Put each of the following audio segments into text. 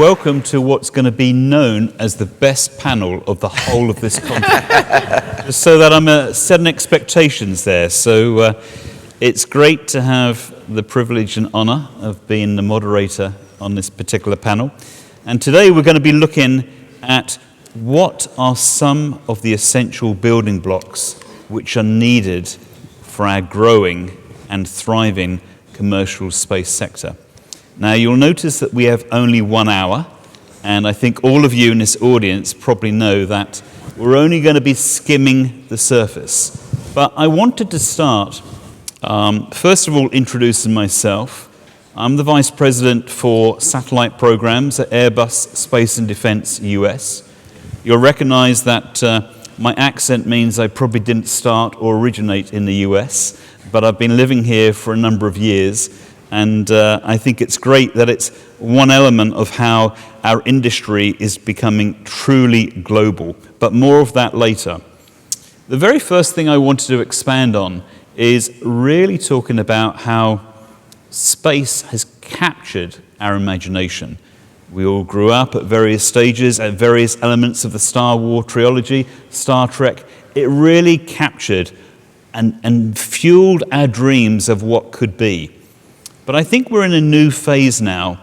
welcome to what's going to be known as the best panel of the whole of this conference. Just so that I'm setting expectations there. So it's great to have the privilege and honor of being the moderator on this particular panel. And today we're going to be looking at what are some of the essential building blocks which are needed for our growing and thriving commercial space sector. Now, you'll notice that we have only 1 hour, and I think all of you in this audience probably know that we're only going to be skimming the surface. But I wanted to start, first of all, introducing myself. I'm the Vice President for Satellite Programs at Airbus Space and Defense US. You'll recognize that my accent means I probably didn't start or originate in the US, but I've been living here for a number of years. And I think it's great that it's one element of how our industry is becoming truly global, but more of that later. The very first thing I wanted to expand on is really talking about how space has captured our imagination. We all grew up at various stages, at various elements of the Star Wars trilogy, Star Trek. It really captured and fueled our dreams of what could be. But I think we're in a new phase now.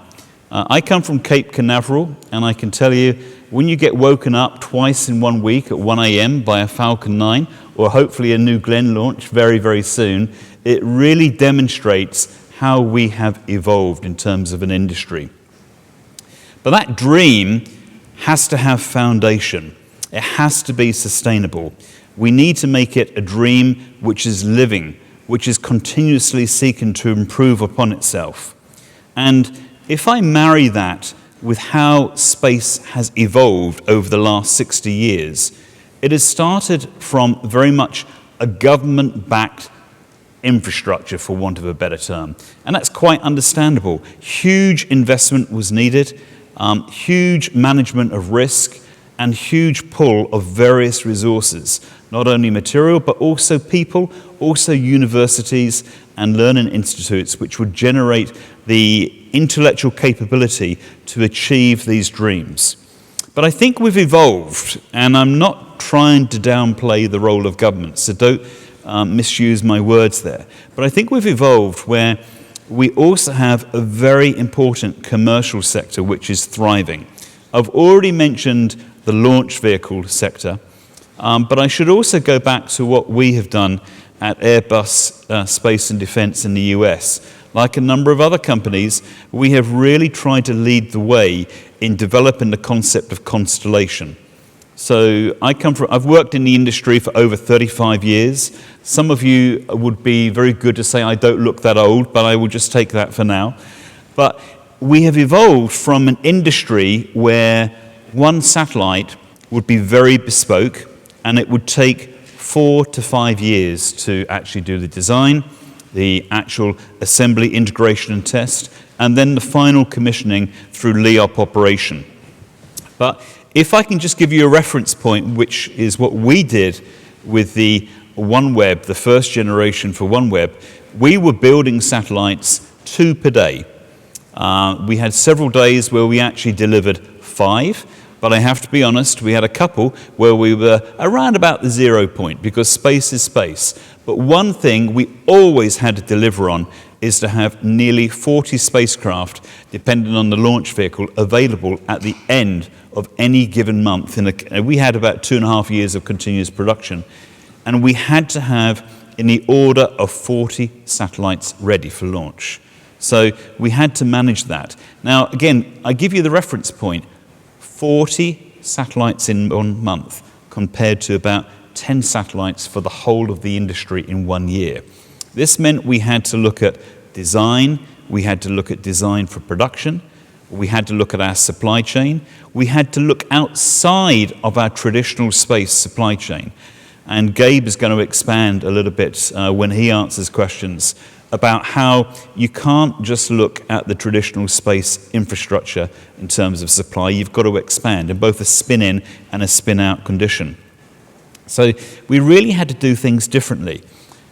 I come from Cape Canaveral, and I can tell you, when you get woken up twice in 1 week at 1 a.m. by a Falcon 9, or hopefully a New Glenn launch very, very soon, it really demonstrates how we have evolved in terms of an industry. But that dream has to have foundation. It has to be sustainable. We need to make it a dream which is living, which is continuously seeking to improve upon itself. And if I marry that with how space has evolved over the last 60 years, it has started from very much a government-backed infrastructure, for want of a better term. And that's quite understandable. Huge investment was needed, huge management of risk, and huge pull of various resources, not only material, but also people, also universities and learning institutes, which would generate the intellectual capability to achieve these dreams. But I think we've evolved, and I'm not trying to downplay the role of government, so don't misuse my words there. But I think we've evolved where we also have a very important commercial sector which is thriving. I've already mentioned the launch vehicle sector, but I should also go back to what we have done at Airbus Space and Defense in the US. Like a number of other companies, we have really tried to lead the way in developing the concept of constellation. So I've worked in the industry for over 35 years. Some of you would be very good to say I don't look that old, but I will just take that for now. But we have evolved from an industry where one satellite would be very bespoke, and it would take 4 to 5 years to actually do the design, the actual assembly, integration and test, and then the final commissioning through LEOP operation. But if I can just give you a reference point, which is what we did with the OneWeb, the first generation for OneWeb, we were building satellites 2 per day. We had several days where we actually delivered 5, but I have to be honest, we had a couple where we were around about the 0 point, because space is space. But one thing we always had to deliver on is to have nearly 40 spacecraft, depending on the launch vehicle, available at the end of any given month. We had about 2.5 years of continuous production, and we had to have in the order of 40 satellites ready for launch. So we had to manage that. Now, again, I give you the reference point. 40 satellites in 1 month compared to about 10 satellites for the whole of the industry in 1 year. This meant we had to look at design, we had to look at design for production, we had to look at our supply chain, we had to look outside of our traditional space supply chain. And Gabe is going to expand a little bit when he answers questions about how you can't just look at the traditional space infrastructure in terms of supply. You've got to expand in both a spin-in and a spin-out condition. So we really had to do things differently.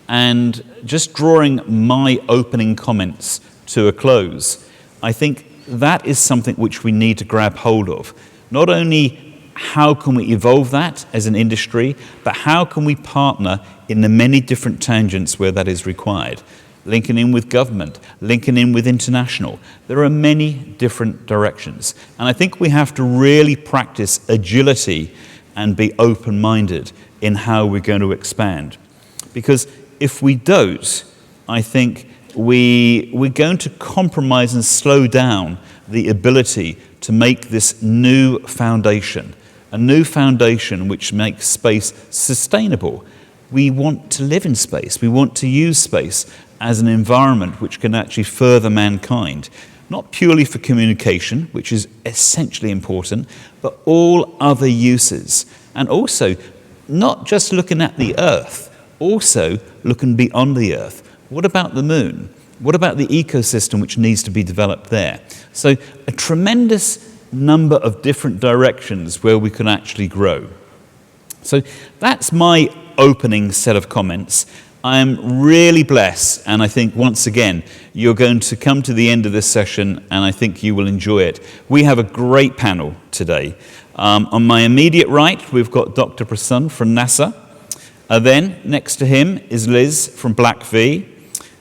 And just drawing my opening comments to a close, I think that is something which we need to grab hold of. Not only how can we evolve that as an industry, but how can we partner in the many different tangents where that is required? Linking in with government, linking in with international. There are many different directions. And I think we have to really practice agility and be open-minded in how we're going to expand. Because if we don't, I think we're going to compromise and slow down the ability to make this new foundation, a new foundation which makes space sustainable. We want to live in space. We want to use space as an environment which can actually further mankind, not purely for communication, which is essentially important, but all other uses. And also, not just looking at the Earth, also looking beyond the Earth. What about the moon? What about the ecosystem which needs to be developed there? So a tremendous number of different directions where we can actually grow. So that's my opening set of comments. I am really blessed, and I think once again you're going to come to the end of this session and I think you will enjoy it. We have a great panel today. On my immediate right we've got Dr. Prasun from NASA. Then next to him is Liz from BlackVe.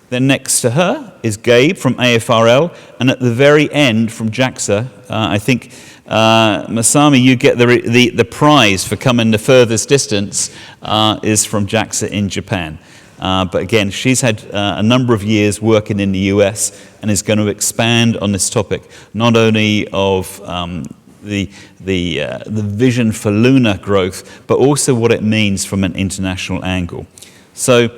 Then next to her is Gabe from AFRL, and at the very end from JAXA, I think, Masami, you get the prize for coming the furthest distance, is from JAXA in Japan. But again, she's had a number of years working in the US and is going to expand on this topic, not only of the vision for lunar growth, but also what it means from an international angle. So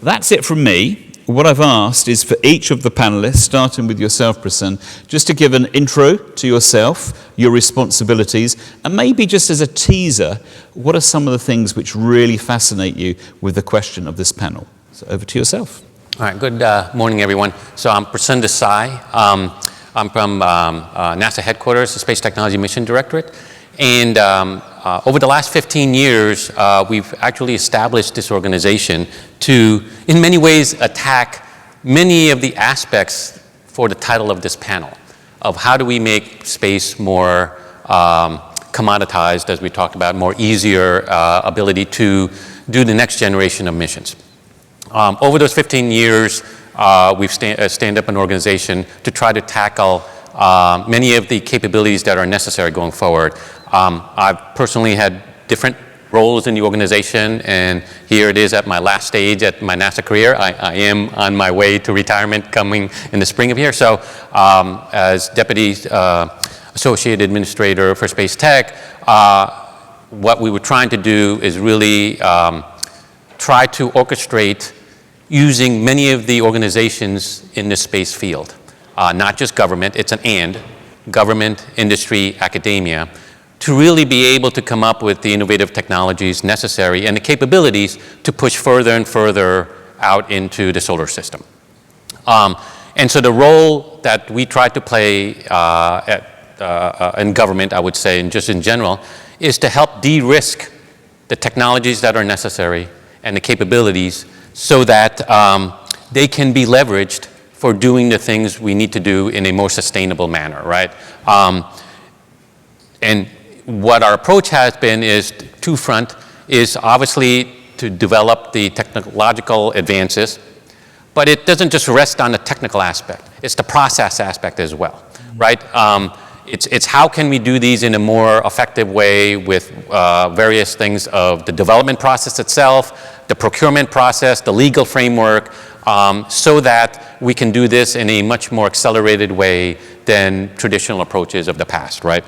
that's it from me. What I've asked is for each of the panelists, starting with yourself, Prasun, just to give an intro to yourself, your responsibilities, and maybe just as a teaser, what are some of the things which really fascinate you with the question of this panel? So over to yourself. All right, good morning, everyone. So I'm Prasun Desai. I'm from NASA headquarters, the Space Technology Mission Directorate. And over the last 15 years, we've actually established this organization to, in many ways, attack many of the aspects for the title of this panel, of how do we make space more commoditized, as we talked about, more easier ability to do the next generation of missions. Over those 15 years, we've stand up an organization to try to tackle many of the capabilities that are necessary going forward. I've personally had different roles in the organization, and here it is at my last stage at my NASA career. I am on my way to retirement coming in the spring of here. So as Deputy Associate Administrator for Space Tech, what we were trying to do is really try to orchestrate using many of the organizations in the space field. Not just government, it's an and, government, industry, academia, to really be able to come up with the innovative technologies necessary and the capabilities to push further and further out into the solar system. And so the role that we try to play in government, I would say, and just in general, is to help de-risk the technologies that are necessary and the capabilities so that they can be leveraged for doing the things we need to do in a more sustainable manner, right? And what our approach has been is two-front, is obviously to develop the technological advances, but it doesn't just rest on the technical aspect. It's the process aspect as well, right? It's how can we do these in a more effective way with various things of the development process itself, the procurement process, the legal framework, so that we can do this in a much more accelerated way than traditional approaches of the past, right?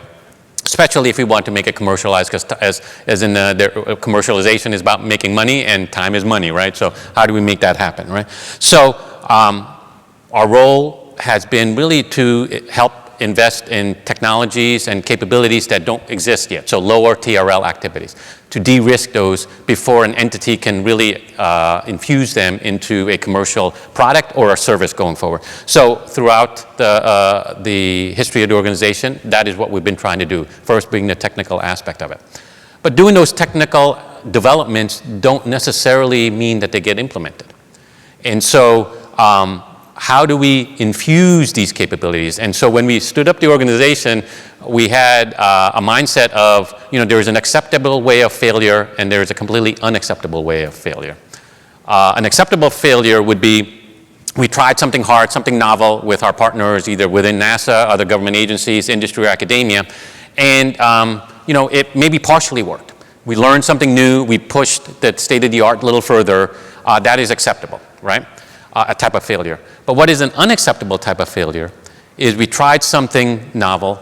Especially if we want to make it commercialized, because as in the commercialization is about making money and time is money, right? So how do we make that happen, right? So our role has been really to help invest in technologies and capabilities that don't exist yet, so lower TRL activities, to de-risk those before an entity can really infuse them into a commercial product or a service going forward. So throughout the history of the organization, that is what we've been trying to do, first being the technical aspect of it. But doing those technical developments don't necessarily mean that they get implemented. And so how do we infuse these capabilities? And so when we stood up the organization, we had a mindset of, there is an acceptable way of failure and there is a completely unacceptable way of failure. An acceptable failure would be, we tried something hard, something novel with our partners, either within NASA, other government agencies, industry, or academia, and it maybe partially worked. We learned something new, we pushed the state-of-the-art a little further. That is acceptable, right? A type of failure. But what is an unacceptable type of failure is we tried something novel,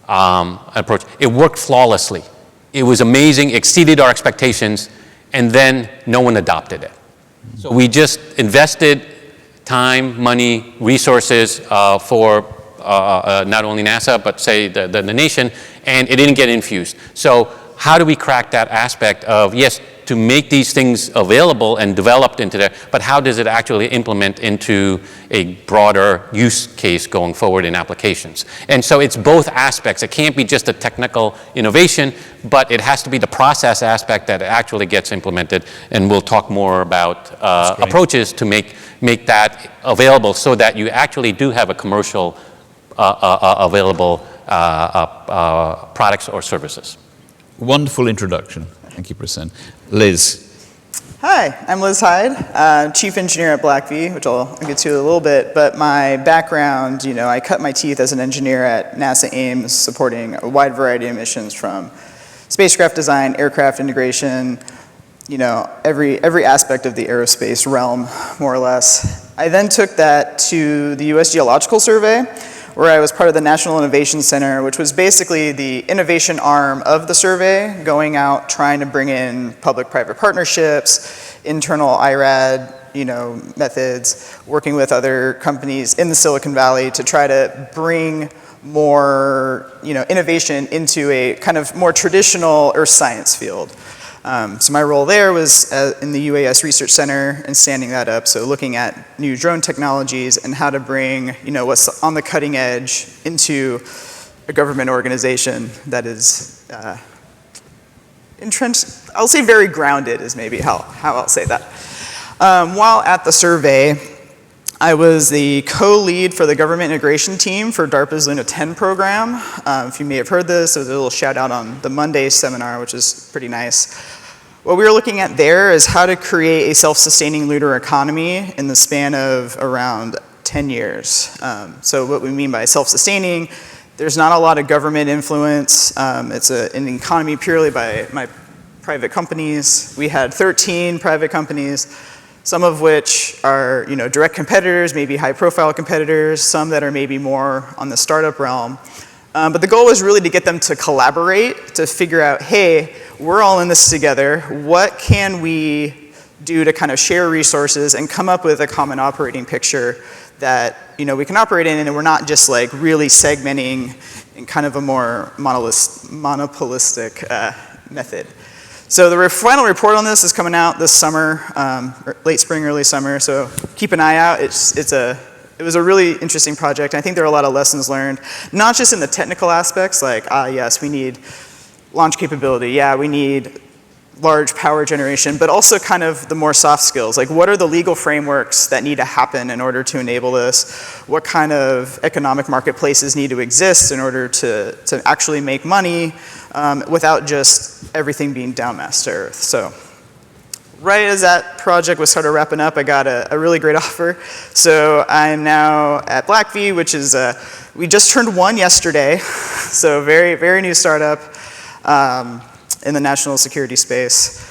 approach. It worked flawlessly. It was amazing, exceeded our expectations, and then no one adopted it. So we just invested time, money, resources for not only NASA, but say the nation, and it didn't get infused. So how do we crack that aspect of, yes, to make these things available and developed into there, but how does it actually implement into a broader use case going forward in applications? And so it's both aspects. It can't be just a technical innovation, but it has to be the process aspect that actually gets implemented, and we'll talk more about approaches to make that available so that you actually do have a commercial available products or services. Wonderful introduction. Thank you, Prasun. Liz. Hi, I'm Liz Hyde, Chief Engineer at BlackVe, which I'll get to in a little bit. But my background, I cut my teeth as an engineer at NASA Ames, supporting a wide variety of missions from spacecraft design, aircraft integration, every aspect of the aerospace realm, more or less. I then took that to the U.S. Geological Survey, where I was part of the National Innovation Center, which was basically the innovation arm of the survey, going out trying to bring in public-private partnerships, internal IRAD, methods, working with other companies in the Silicon Valley to try to bring more, innovation into a kind of more traditional earth science field. So my role there was in the UAS Research Center and standing that up, so looking at new drone technologies and how to bring, what's on the cutting edge into a government organization that is entrenched, I'll say very grounded is maybe how I'll say that. While at the survey, I was the co-lead for the government integration team for DARPA's Luna 10 program. If you may have heard this, there was a little shout out on the Monday seminar, which is pretty nice. What we were looking at there is how to create a self-sustaining lunar economy in the span of around 10 years. So what we mean by self-sustaining, there's not a lot of government influence. It's an economy purely by my private companies. We had 13 private companies, some of which are direct competitors, maybe high-profile competitors, some that are maybe more on the startup realm. But the goal was really to get them to collaborate, to figure out, hey, we're all in this together. What can we do to kind of share resources and come up with a common operating picture that we can operate in, and we're not just like really segmenting in kind of a more monopolistic method. So the final report on this is coming out this summer, late spring, early summer. So keep an eye out. It was a really interesting project. I think there are a lot of lessons learned, not just in the technical aspects, like yes, we need launch capability. Yeah, we need large power generation, but also kind of the more soft skills. Like, what are the legal frameworks that need to happen in order to enable this? What kind of economic marketplaces need to exist in order to actually make money without just everything being down mass to earth? So right as that project was sort of wrapping up, I got a really great offer. So I'm now at BlackVe, which is, we just turned 1 yesterday. So very, very new startup in the national security space.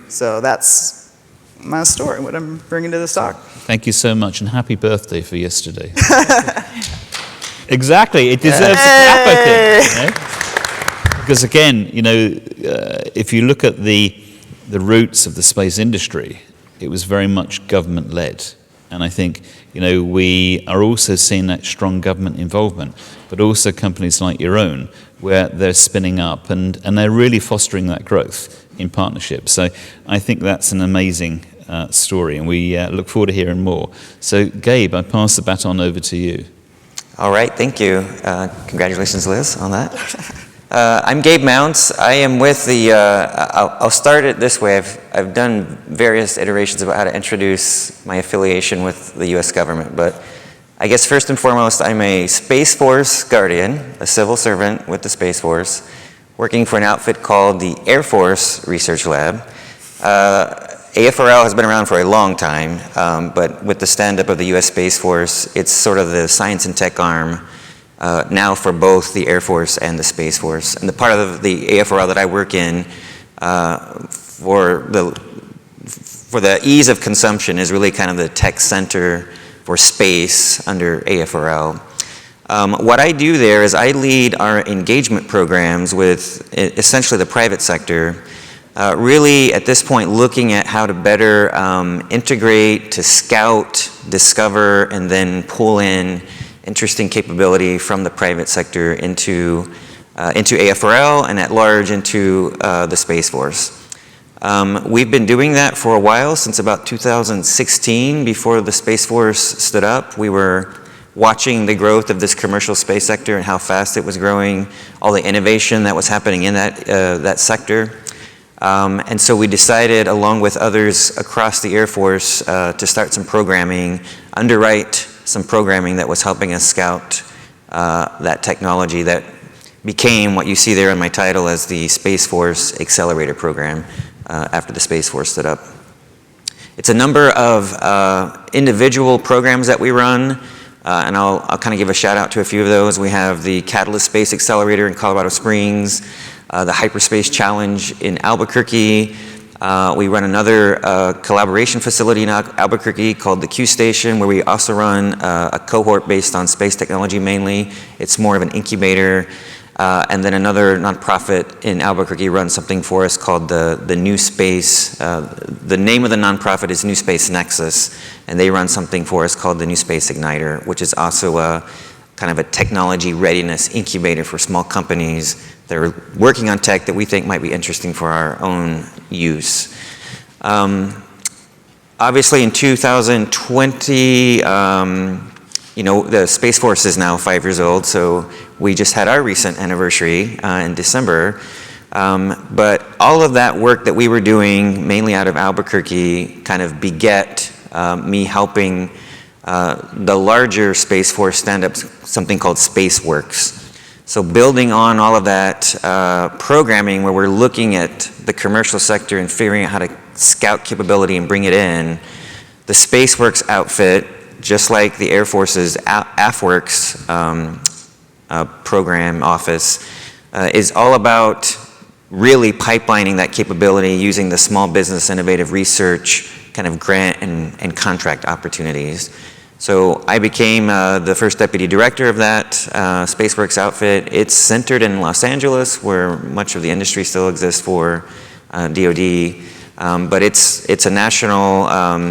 So that's my story, what I'm bringing to this talk. Thank you so much, and happy birthday for yesterday. Exactly, it deserves a clap, Because again, if you look at the roots of the space industry, it was very much government-led. And I think, we are also seeing that strong government involvement, but also companies like your own, where they're spinning up and they're really fostering that growth in partnership. So I think that's an amazing story, and we look forward to hearing more. So Gabe, I pass the baton over to you. All right, thank you. Congratulations, Liz, on that. I'm Gabe Mounce. I am with the, I'll start it this way. I've done various iterations about how to introduce my affiliation with the US government, but I guess first and foremost, I'm a Space Force Guardian, a civil servant with the Space Force, working for an outfit called the Air Force Research Lab. AFRL has been around for a long time, but with the stand-up of the US Space Force, it's sort of the science and tech arm now for both the Air Force and the Space Force. And the part of the AFRL that I work in for the ease of consumption is really kind of the tech center for space under AFRL. What I do there is I lead our engagement programs with essentially the private sector, really at this point looking at how to better integrate, to scout, discover, and then pull in interesting capability from the private sector into AFRL and at large into the Space Force. We've been doing that for a while, since about 2016, before the Space Force stood up. We were watching the growth of this commercial space sector and how fast it was growing, all the innovation that was happening in that sector. And so we decided, along with others across the Air Force, to start some programming, underwrite some programming that was helping us scout that technology that became what you see there in my title as the Space Force Accelerator program after the Space Force stood up. It's a number of individual programs that we run, and I'll kind of give a shout out to a few of those. We have the Catalyst Space Accelerator in Colorado Springs, the Hyperspace Challenge in Albuquerque. We run another collaboration facility in Albuquerque called the Q Station, where we also run a cohort based on space technology mainly. It's more of an incubator. And then another nonprofit in Albuquerque runs something for us called the New Space. The name of the nonprofit is New Space Nexus, and they run something for us called the New Space Igniter, which is also a kind of a technology readiness incubator for small companies that are working on tech that we think might be interesting for our own use. Obviously in 2020, the Space Force is now 5 years old, so we just had our recent anniversary in December. But all of that work that we were doing, mainly out of Albuquerque, kind of beget me helping the larger Space Force stand up something called SpaceWERX. So building on all of that programming where we're looking at the commercial sector and figuring out how to scout capability and bring it in, the SpaceWERX outfit, just like the Air Force's AFWERX program office, is all about really pipelining that capability using the small business innovative research kind of grant and contract opportunities. So I became the first deputy director of that SpaceWERX outfit. It's centered in Los Angeles, where much of the industry still exists for DoD. But it's a national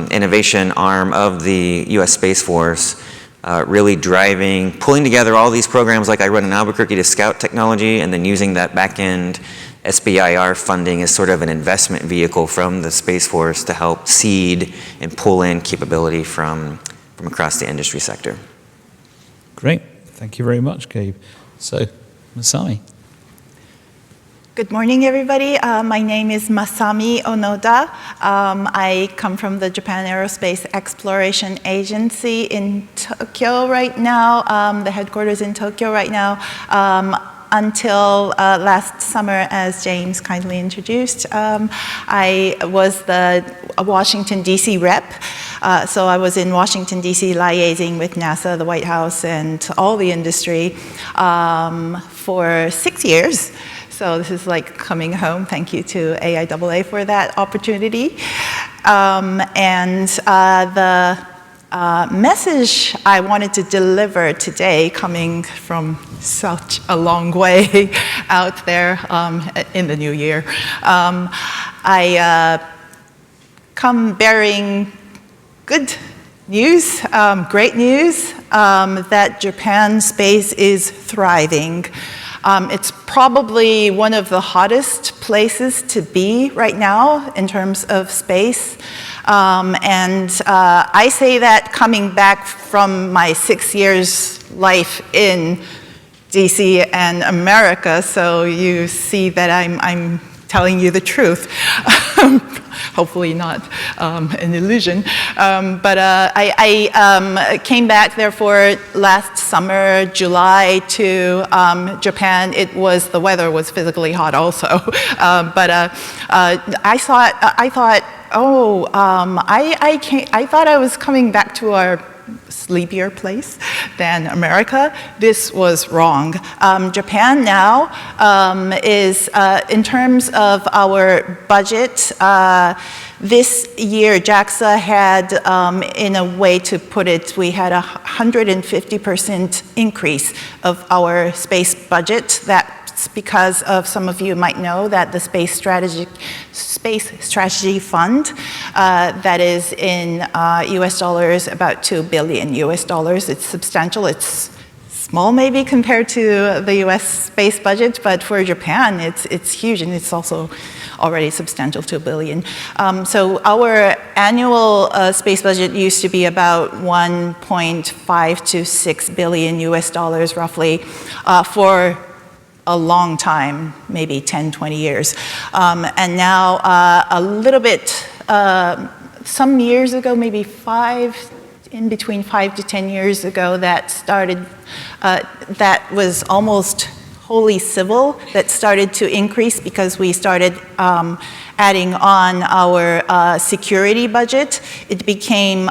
innovation arm of the US Space Force, really pulling together all these programs like I run in Albuquerque to scout technology, and then using that back-end SBIR funding as sort of an investment vehicle from the Space Force to help seed and pull in capability from across the industry sector. Great. Thank you very much, Gabe. So, Masami. Good morning, everybody. My name is Masami Onoda. I come from the Japan Aerospace Exploration Agency in Tokyo right now, the headquarters in Tokyo right now. Until last summer, as James kindly introduced, I was the Washington, D.C. rep. So I was in Washington, D.C. liaising with NASA, the White House, and all the industry for 6 years. So this is like coming home. Thank you to AIAA for that opportunity. The message I wanted to deliver today, coming from such a long way out there in the new year, I come bearing good news, great news, that Japan space is thriving. It's probably one of the hottest places to be right now in terms of space. I say that coming back from my 6 years life in DC and America, so you see that I'm telling you the truth. hopefully not an illusion. But I came back, therefore, last summer, July, to Japan. The weather was physically hot also. But I thought, I thought I was coming back to our sleepier place than America. This was wrong. Japan now is, in terms of our budget, this year JAXA had, in a way to put it, we had 150% increase of our space budget. That's because of, some of you might know that the Space Strategy Fund, that is in US dollars, about $2 billion US dollars. It's substantial. It's small maybe compared to the US space budget, but for Japan, it's huge, and it's also already substantial, $2 billion. So our annual space budget used to be about 1.5 to 6 billion US dollars roughly for a long time, maybe 10, 20 years. And now a little bit, some years ago, maybe in between 5 to 10 years ago, that started, that was almost wholly civil, that started to increase because we started adding on our security budget. It became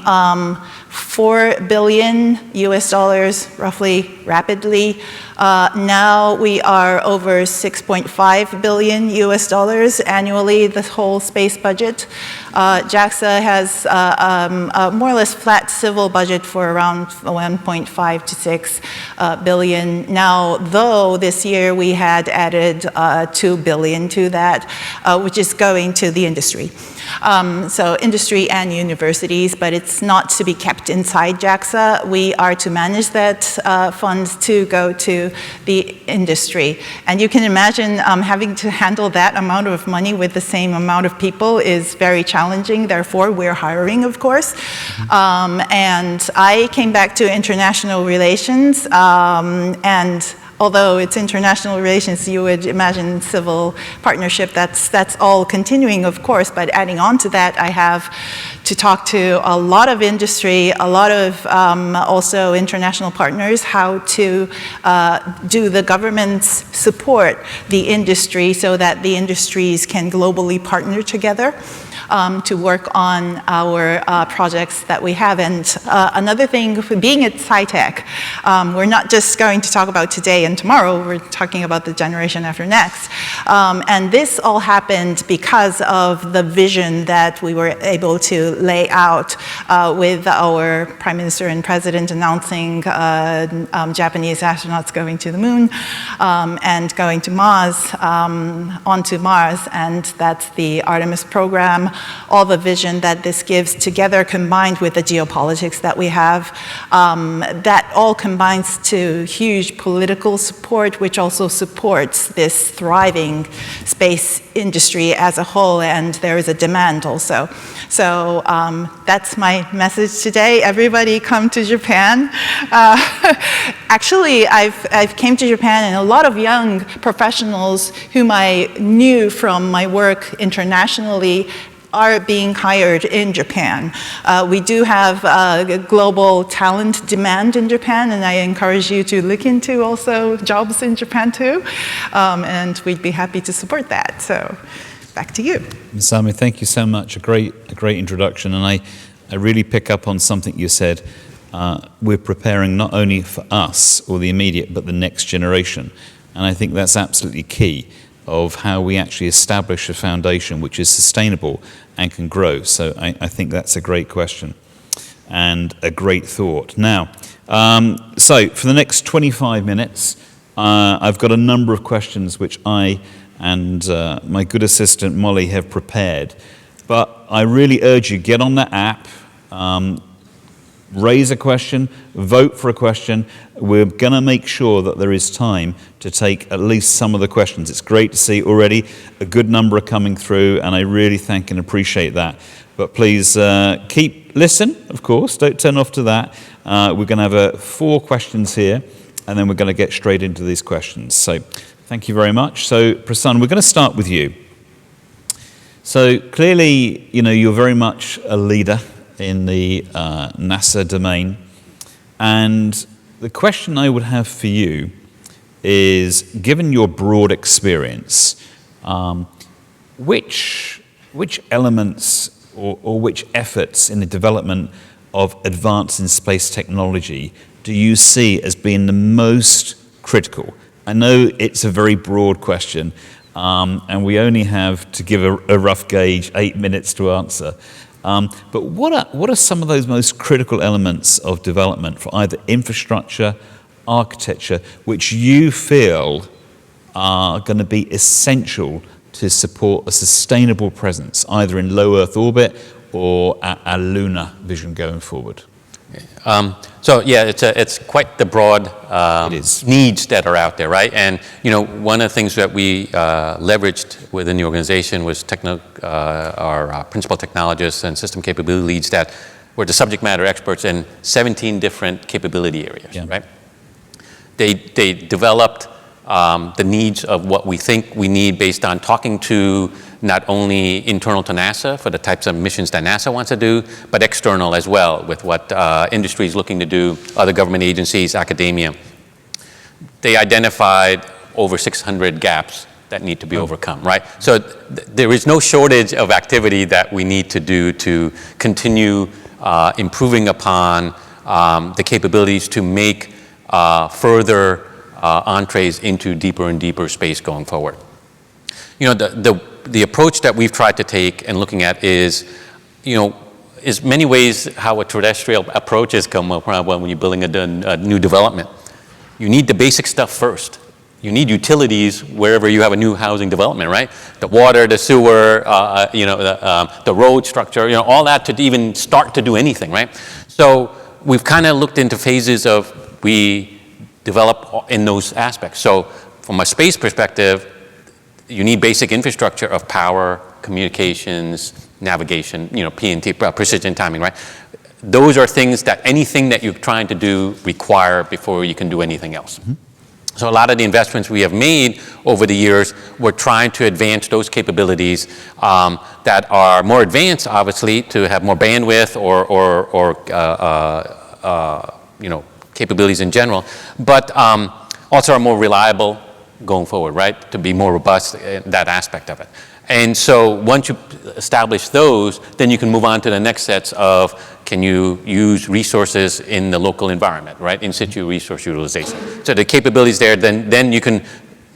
4 billion US dollars roughly rapidly. Now we are over 6.5 billion US dollars annually, the whole space budget. JAXA has a more or less flat civil budget for around 1.5 to 6 billion. Now, though this year we had added 2 billion to that, which is going to the industry. So industry and universities, but it's not to be kept inside JAXA. We are to manage that funds to go to the industry. And you can imagine having to handle that amount of money with the same amount of people is very challenging. Therefore, we're hiring, of course. And I came back to international relations, and although it's international relations, you would imagine civil partnership, that's all continuing, of course, but adding on to that, I have to talk to a lot of industry, a lot of also international partners, how to do the governments support the industry so that the industries can globally partner together. To work on our projects that we have. And another thing, being at SciTech, we're not just going to talk about today and tomorrow, we're talking about the generation after next. And this all happened because of the vision that we were able to lay out with our Prime Minister and President announcing Japanese astronauts going to the moon and going to Mars, onto Mars, and that's the Artemis program. All the vision that this gives together, combined with the geopolitics that we have, that all combines to huge political support, which also supports this thriving space industry as a whole, and there is a demand also. So that's my message today. Everybody come to Japan. Actually, I've came to Japan, and a lot of young professionals whom I knew from my work internationally are being hired in Japan. We do have a global talent demand in Japan, and I encourage you to look into also jobs in Japan too, and we'd be happy to support that. So back to you. Masami, thank you so much. A great introduction, and I really pick up on something you said. We're preparing not only for us or the immediate, but the next generation, and I think that's absolutely key of how we actually establish a foundation which is sustainable and can grow. So I think that's a great question and a great thought. Now, so for the next 25 minutes, I've got a number of questions which I and my good assistant Molly have prepared. But I really urge you, get on the app, raise a question, vote for a question. We're going to make sure that there is time to take at least some of the questions. It's great to see already a good number are coming through, and I really thank and appreciate that. But please listen, of course, don't turn off to that. We're going to have 4 questions here, and then we're going to get straight into these questions. So thank you very much. So Prasun, we're going to start with you. So clearly, you're very much a leader in the NASA domain. And the question I would have for you is, given your broad experience, which elements or which efforts in the development of advanced in space technology do you see as being the most critical? I know it's a very broad question, and we only have to give a rough gauge, 8 minutes to answer. But what are some of those most critical elements of development for either infrastructure, architecture, which you feel are going to be essential to support a sustainable presence, either in low Earth orbit or a lunar vision going forward? So yeah, it's quite the broad It is. needs that are out there, right? And one of the things that we leveraged within the organization was our principal technologists and system capability leads that were the subject matter experts in 17 different capability areas, right? They developed the needs of what we think we need based on talking to not only internal to NASA for the types of missions that NASA wants to do, but external as well with what industry is looking to do, other government agencies, academia. They identified over 600 gaps that need to be overcome, right? So there is no shortage of activity that we need to do to continue improving upon the capabilities to make further entrees into deeper and deeper space going forward. The approach that we've tried to take and looking at is many ways how a terrestrial approach has come up when you're building a new development. You need the basic stuff first. You need utilities wherever you have a new housing development, right? The water, the sewer, the road structure, all that to even start to do anything, right? So we've kind of looked into phases of we develop in those aspects. So from a space perspective, you need basic infrastructure of power, communications, navigation, P&T, precision timing, right? Those are things that anything that you're trying to do require before you can do anything else. Mm-hmm. So a lot of the investments we have made over the years, we're trying to advance those capabilities that are more advanced, obviously, to have more bandwidth or capabilities in general, but also are more reliable going forward, right? To be more robust in that aspect of it. And so once you establish those, then you can move on to the next sets of can you use resources in the local environment, right? In situ resource utilization. So the capabilities there, then you can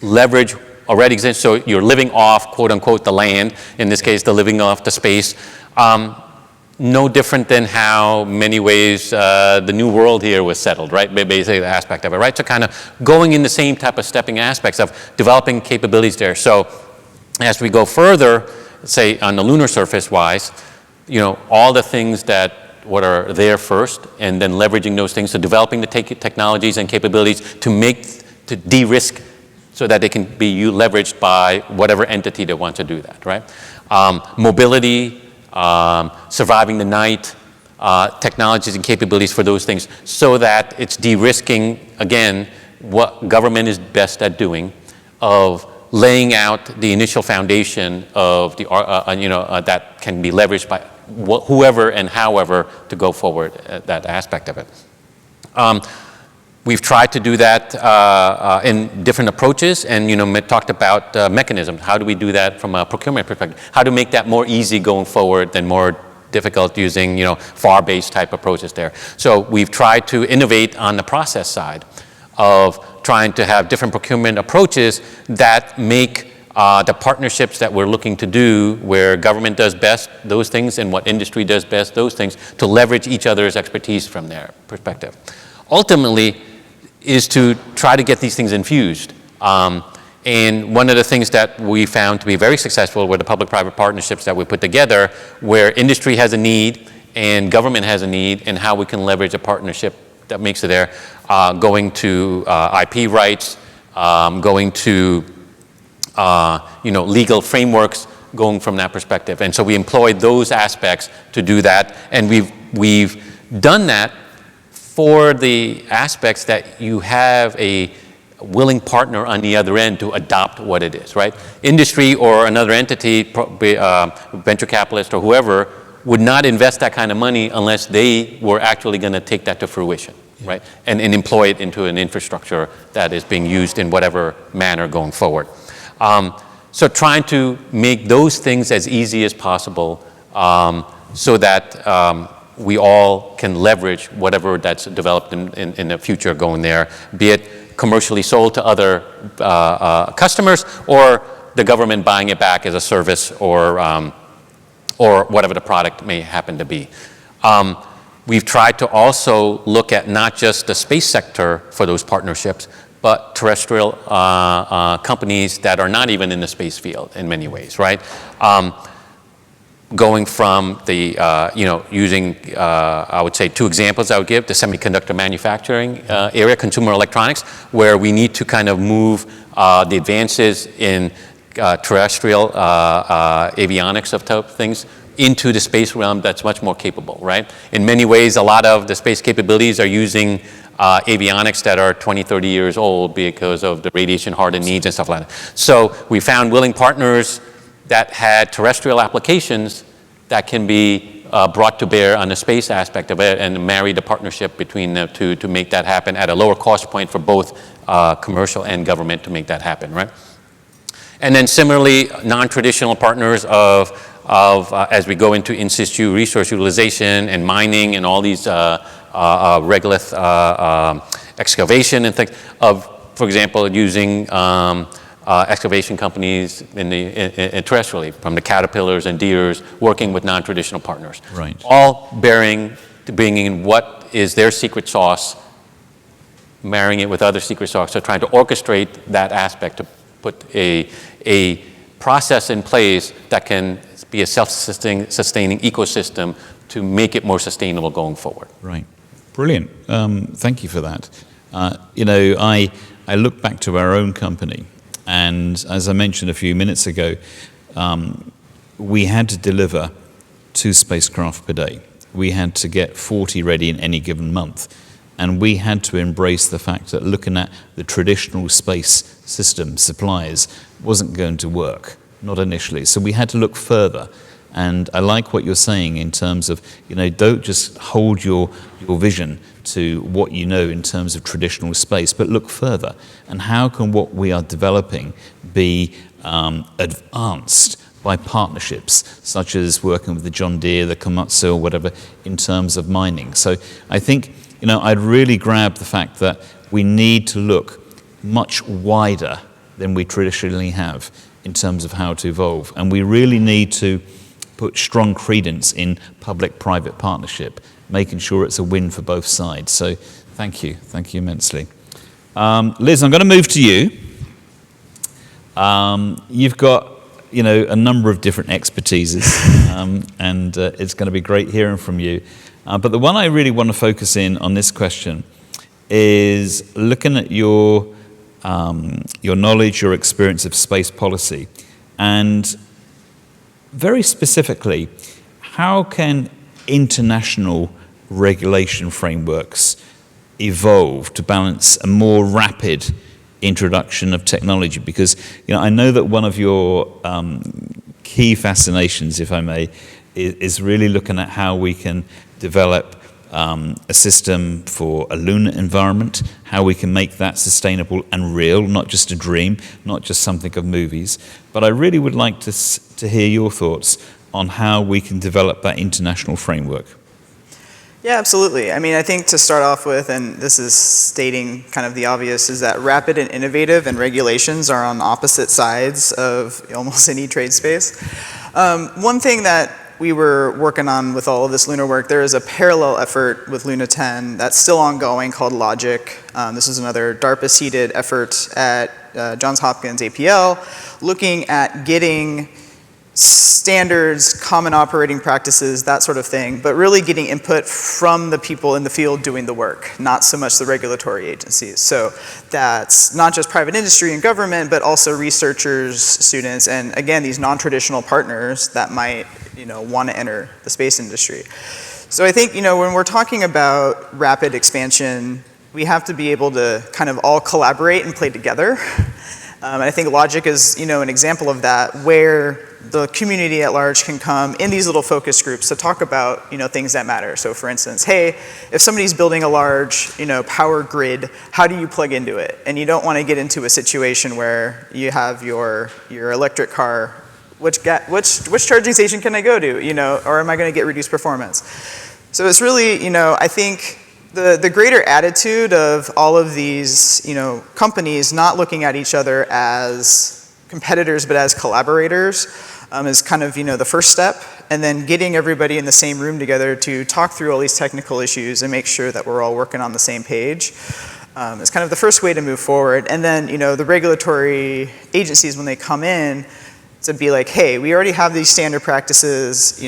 leverage already exists. So you're living off, quote unquote, the land. In this case, the living off the space. No different than how many ways the new world here was settled, right? Basically the aspect of it, right? So kind of going in the same type of stepping aspects of developing capabilities there. So as we go further, say on the lunar surface wise, all the things that what are there first and then leveraging those things, so developing the technologies and capabilities to de-risk so that they can be leveraged by whatever entity that wants to do that, right? Mobility, surviving the night, technologies and capabilities for those things so that it's de-risking, again, what government is best at doing of laying out the initial foundation of the, that can be leveraged by whoever and however to go forward that aspect of it. We've tried to do that in different approaches, and talked about mechanisms. How do we do that from a procurement perspective? How to make that more easy going forward than more difficult using FAR-based type approaches there. So we've tried to innovate on the process side of trying to have different procurement approaches that make the partnerships that we're looking to do, where government does best those things and what industry does best those things, to leverage each other's expertise from their perspective. Ultimately, is to try to get these things infused. And one of the things that we found to be very successful were the public-private partnerships that we put together, where industry has a need and government has a need, and how we can leverage a partnership that makes it there, going to IP rights, going to legal frameworks, going from that perspective. And so we employed those aspects to do that, and we've done that for the aspects that you have a willing partner on the other end to adopt what it is, right? Industry or another entity, venture capitalist or whoever, would not invest that kind of money unless they were actually going to take that to fruition, right? And employ it into an infrastructure that is being used in whatever manner going forward. So trying to make those things as easy as possible so that we all can leverage whatever that's developed in the future going there, be it commercially sold to other customers or the government buying it back as a service or whatever the product may happen to be. We've tried to also look at not just the space sector for those partnerships, but terrestrial companies that are not even in the space field in many ways, right? Going from the, using, I would say 2 examples I would give, the semiconductor manufacturing area, consumer electronics, where we need to kind of move the advances in terrestrial avionics of type things into the space realm that's much more capable, right? In many ways, a lot of the space capabilities are using avionics that are 20, 30 years old because of the radiation hardened needs and stuff like that. So we found willing partners that had terrestrial applications that can be brought to bear on the space aspect of it and marry the partnership between the two to make that happen at a lower cost point for both commercial and government to make that happen, right? And then similarly, non-traditional partners of as we go into in situ resource utilization and mining and all these regolith excavation and things of, for example, using excavation companies in terrestrially, from the Caterpillars and Deeres, working with non-traditional partners. Right. All bringing what is their secret sauce, marrying it with other secret sauce, so trying to orchestrate that aspect to put a process in place that can be a self-sustaining ecosystem to make it more sustainable going forward. Right. Brilliant. Thank you for that. I look back to our own company, and as I mentioned a few minutes ago, we had to deliver 2 spacecraft per day. We had to get 40 ready in any given month. And we had to embrace the fact that looking at the traditional space system suppliers wasn't going to work, not initially. So we had to look further. And I like what you're saying in terms of, don't just hold your vision to what you know in terms of traditional space, but look further. And how can what we are developing be advanced by partnerships, such as working with the John Deere, the Komatsu, or whatever, in terms of mining? So I think, I'd really grab the fact that we need to look much wider than we traditionally have in terms of how to evolve. And we really need to put strong credence in public-private partnership, making sure it's a win for both sides. So thank you immensely. Liz, I'm going to move to you. You've got, a number of different expertises, and it's going to be great hearing from you. But the one I really want to focus in on this question is looking at your knowledge, your experience of space policy, and very specifically, how can international regulation frameworks evolve to balance a more rapid introduction of technology? Because I know that one of your key fascinations, if I may, is really looking at how we can develop a system for a lunar environment, how we can make that sustainable and real, not just a dream, not just something of movies. But I really would like to hear your thoughts on how we can develop that international framework. Yeah, absolutely. I think to start off with, and this is stating kind of the obvious, is that rapid and innovative and regulations are on opposite sides of almost any trade space. One thing that we were working on with all of this lunar work, there is a parallel effort with Luna 10 that's still ongoing called Logic. This is another DARPA-seeded effort at Johns Hopkins APL, looking at getting standards, common operating practices, that sort of thing, but really getting input from the people in the field doing the work, not so much the regulatory agencies. So that's not just private industry and government, but also researchers, students, and again, these non-traditional partners that might want to enter the space industry. So I think, when we're talking about rapid expansion we have to be able to kind of all collaborate and play together. And I think logic is, an example of that, where the community at large can come in these little focus groups to talk about, things that matter. So for instance, hey, if somebody's building a large, power grid, how do you plug into it? And you don't want to get into a situation where you have your electric car, which charging station can I go to, or am I going to get reduced performance? So it's really, I think the greater attitude of all of these, companies not looking at each other as competitors but as collaborators is kind of, the first step. And then getting everybody in the same room together to talk through all these technical issues and make sure that we're all working on the same page is kind of the first way to move forward. And then, the regulatory agencies, when they come in, to be like, hey, we already have these standard practices,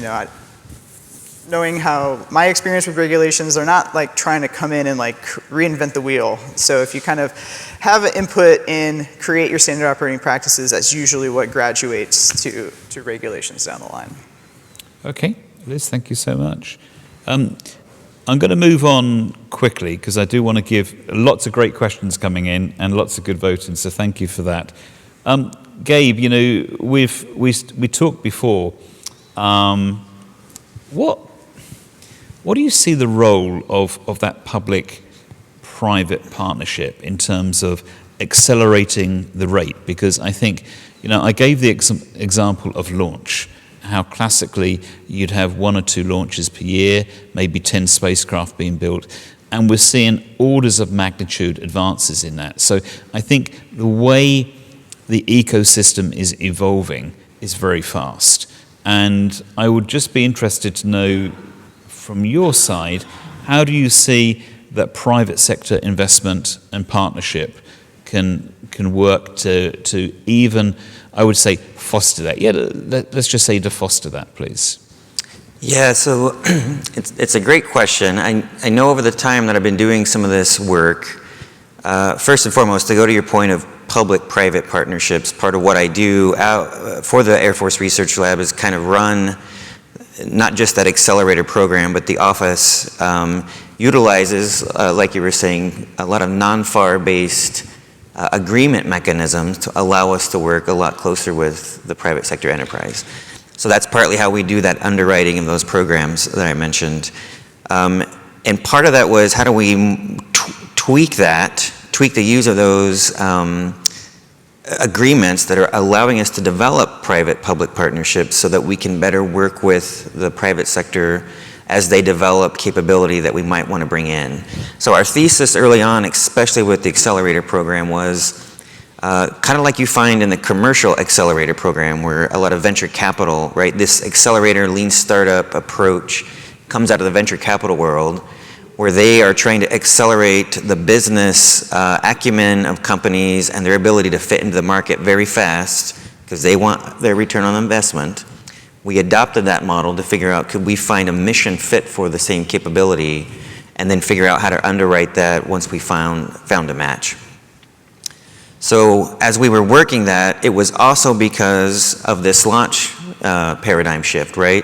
knowing how my experience with regulations, they're not like trying to come in and like reinvent the wheel. So if you kind of have an input in create your standard operating practices, that's usually what graduates to regulations down the line. Okay, Liz, thank you so much. I'm going to move on quickly because I do want to give lots of great questions coming in and lots of good voting, so thank you for that. Gabe, we talked before. What do you see the role of that public-private partnership in terms of accelerating the rate? Because I think, I gave the example of launch, how classically you'd have 1 or 2 launches per year, maybe 10 spacecraft being built, and we're seeing orders of magnitude advances in that. So I think the way the ecosystem is evolving is very fast. And I would just be interested to know, from your side, how do you see that private sector investment and partnership can work to even, I would say, foster that? Yeah, let's just say to foster that, please. Yeah, so it's a great question. I know over the time that I've been doing some of this work, first and foremost, to go to your point of public-private partnerships, part of what I do for the Air Force Research Lab is kind of run not just that Accelerator program, but the office utilizes, like you were saying, a lot of non-FAR-based agreement mechanisms to allow us to work a lot closer with the private sector enterprise. So that's partly how we do that underwriting of those programs that I mentioned. And part of that was how do we tweak the use of those agreements that are allowing us to develop private-public partnerships so that we can better work with the private sector as they develop capability that we might want to bring in. So our thesis early on, especially with the Accelerator program, was kind of like you find in the commercial Accelerator program where a lot of venture capital, right, this Accelerator lean startup approach comes out of the venture capital world, where they are trying to accelerate the business acumen of companies and their ability to fit into the market very fast because they want their return on investment. We adopted that model to figure out, could we find a mission fit for the same capability, and then figure out how to underwrite that once we found a match. So as we were working that, it was also because of this launch paradigm shift, right?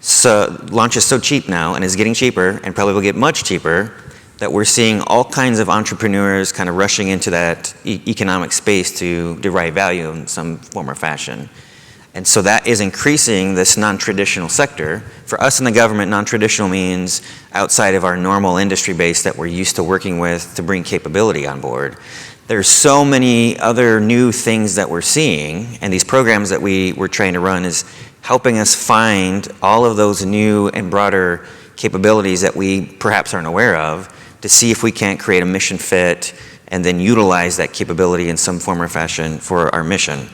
So launch is so cheap now and is getting cheaper and probably will get much cheaper that we're seeing all kinds of entrepreneurs kind of rushing into that economic space to derive value in some form or fashion. And so that is increasing this non-traditional sector. For us in the government, non-traditional means outside of our normal industry base that we're used to working with to bring capability on board. There's so many other new things that we're seeing, and these programs that we're trying to run is helping us find all of those new and broader capabilities that we perhaps aren't aware of to see if we can't create a mission fit and then utilize that capability in some form or fashion for our mission.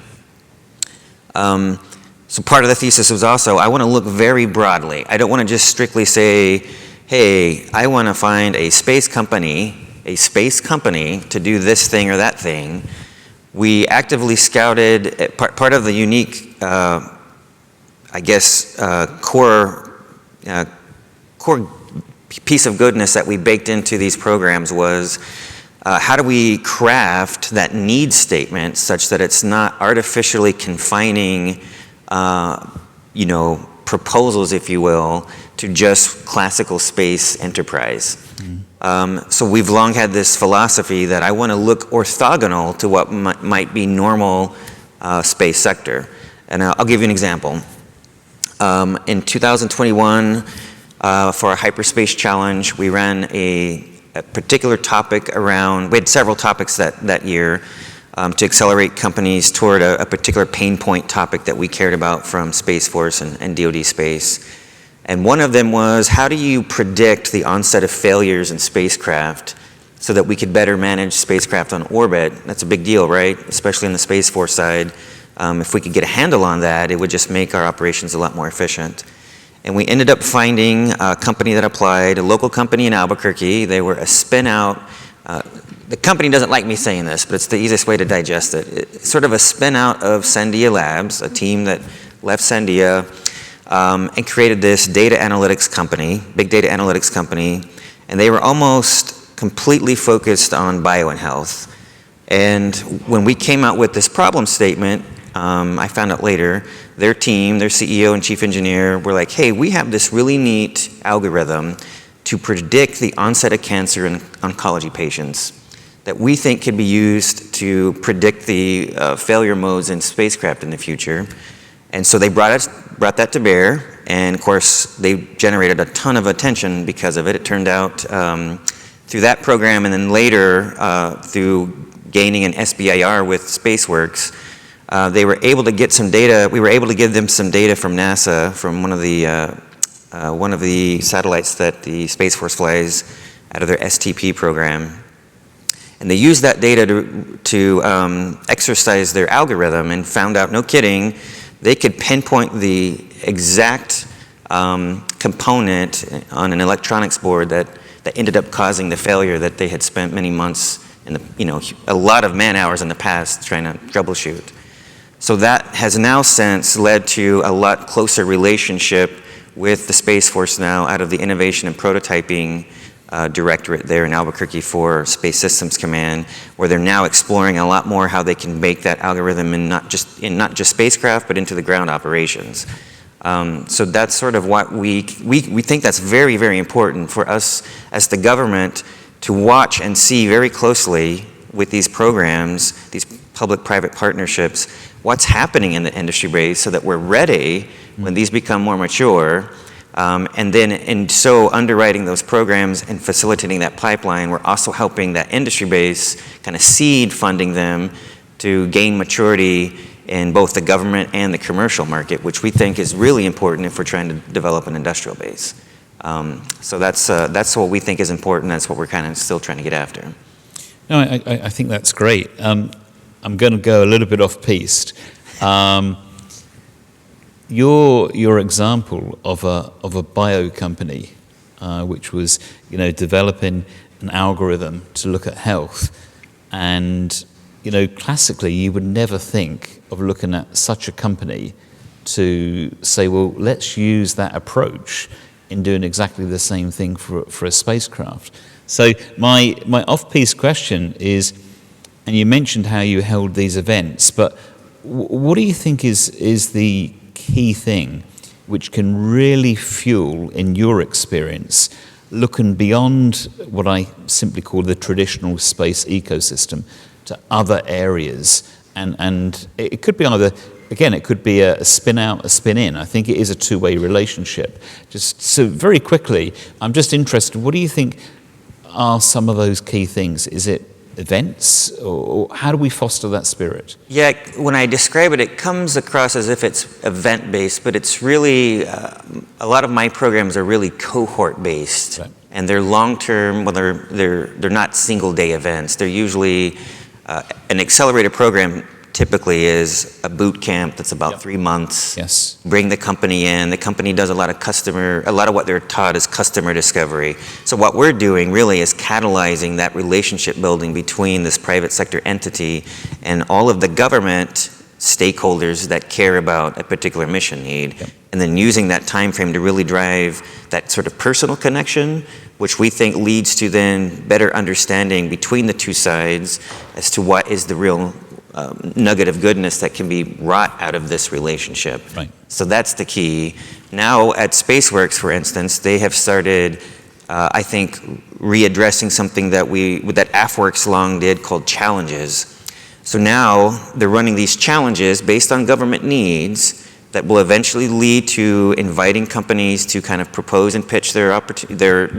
So part of the thesis was also, I want to look very broadly. I don't want to just strictly say, hey, I want to find a space company to do this thing or that thing. We actively scouted, part of the unique, core piece of goodness that we baked into these programs was how do we craft that need statement such that it's not artificially confining, proposals, if you will, to just classical space enterprise. So we've long had this philosophy that I want to look orthogonal to what might be normal space sector. And I'll give you an example. In 2021, for our hyperspace challenge, we ran a particular topic around, we had several topics that year to accelerate companies toward a particular pain point topic that we cared about from Space Force and DoD space. And one of them was, how do you predict the onset of failures in spacecraft so that we could better manage spacecraft on orbit? That's a big deal, right? Especially in the Space Force side. If we could get a handle on that, it would just make our operations a lot more efficient. And we ended up finding a company that applied, a local company in Albuquerque. They were a spin-out. The company doesn't like me saying this, but it's the easiest way to digest it. It's sort of a spin-out of Sandia Labs, a team that left Sandia and created this data analytics company, big data analytics company. And they were almost completely focused on bio and health. And when we came out with this problem statement, I found out later, their team, their CEO and chief engineer were like, hey, we have this really neat algorithm to predict the onset of cancer in oncology patients that we think can be used to predict the failure modes in spacecraft in the future. And so they brought that to bear, and of course, they generated a ton of attention because of it. It turned out through that program, and then later through gaining an SBIR with SpaceWERX, they were able to get some data. We were able to give them some data from NASA, from one of the satellites that the Space Force flies out of their STP program. And they used that data to exercise their algorithm and found out, no kidding, they could pinpoint the exact component on an electronics board that ended up causing the failure that they had spent many months and a lot of man hours in the past trying to troubleshoot. So that has now since led to a lot closer relationship with the Space Force now out of the Innovation and Prototyping Directorate there in Albuquerque for Space Systems Command, where they're now exploring a lot more how they can make that algorithm in not just spacecraft, but into the ground operations. So that's sort of what we think that's very, very important for us as the government to watch and see very closely with these programs, these public-private partnerships, what's happening in the industry base so that we're ready when these become more mature. And then in so underwriting those programs and facilitating that pipeline, we're also helping that industry base kind of seed funding them to gain maturity in both the government and the commercial market, which we think is really important if we're trying to develop an industrial base. So that's what we think is important. That's what we're kind of still trying to get after. No, I think that's great. I'm going to go a little bit off-piste. Your example of a bio company, which was developing an algorithm to look at health, and classically you would never think of looking at such a company to say, well, let's use that approach in doing exactly the same thing for a spacecraft. So my off-piste question is, and you mentioned how you held these events, but what do you think is the key thing which can really fuel, in your experience, looking beyond what I simply call the traditional space ecosystem to other areas? And it could be either, again, it could be a spin out, a spin in. I think it is a two-way relationship. Just so very quickly, I'm just interested, what do you think are some of those key things? Is it events, or how do we foster that spirit? Yeah, when I describe it, it comes across as if it's event-based, but it's really, a lot of my programs are really cohort-based. Right. And they're long-term, well, they're not single-day events. They're usually, an accelerator program typically is a boot camp that's about 3 months. Yes. Bring the company in. The company does a lot of what they're taught is customer discovery. So what we're doing really is catalyzing that relationship building between this private sector entity and all of the government stakeholders that care about a particular mission need. Yep. And then using that time frame to really drive that sort of personal connection, which we think leads to then better understanding between the two sides as to what is the real nugget of goodness that can be wrought out of this relationship. Right. So that's the key. Now at SpaceWERX, for instance, they have started I think readdressing something that AFWERX long did called challenges. So now they're running these challenges based on government needs that will eventually lead to inviting companies to kind of propose and pitch their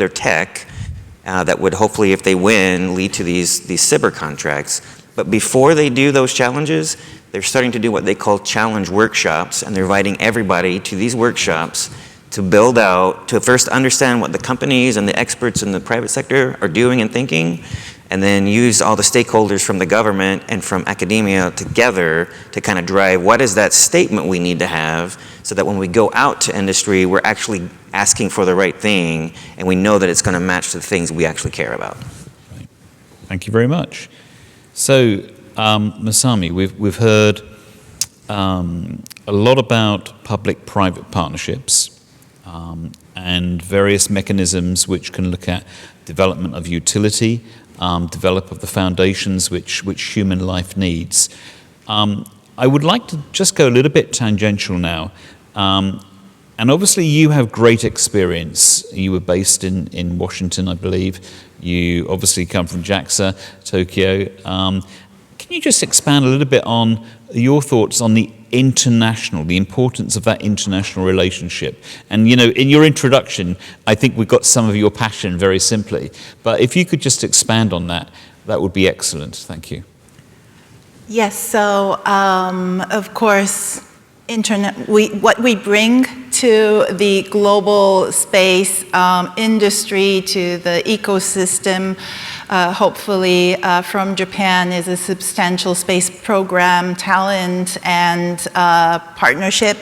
tech that would hopefully, if they win, lead to these SBIR contracts. But before they do those challenges, they're starting to do what they call challenge workshops, and they're inviting everybody to these workshops to build out, to first understand what the companies and the experts in the private sector are doing and thinking, and then use all the stakeholders from the government and from academia together to kind of drive what is that statement we need to have so that when we go out to industry, we're actually asking for the right thing and we know that it's going to match the things we actually care about. Right. Thank you very much. So, Masami, we've heard a lot about public-private partnerships and various mechanisms which can look at development of utility, develop of the foundations which human life needs. I would like to just go a little bit tangential now. And obviously you have great experience. You were based in Washington, I believe. You obviously come from JAXA, Tokyo. Can you just expand a little bit on your thoughts on the importance of that international relationship? And, you know, in your introduction, I think we got some of your passion very simply. But if you could just expand on that, that would be excellent. Thank you. Yes, so of course, what we bring to the global space industry, to the ecosystem, hopefully from Japan, is a substantial space program, talent, and partnership.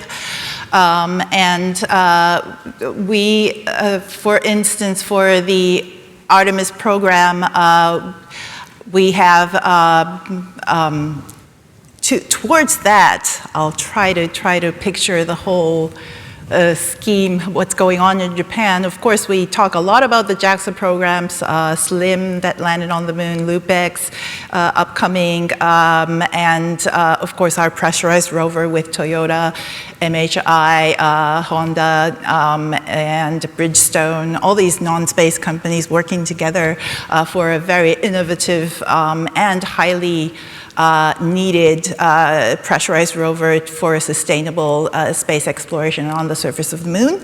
We, for instance, for the Artemis program, we have towards that, I'll try to picture the whole scheme, what's going on in Japan. Of course, we talk a lot about the JAXA programs, SLIM that landed on the moon, LoopX upcoming, and of course our pressurized rover with Toyota, MHI, Honda, and Bridgestone, all these non-space companies working together for a very innovative and highly needed pressurized rover for a sustainable space exploration on the surface of the moon.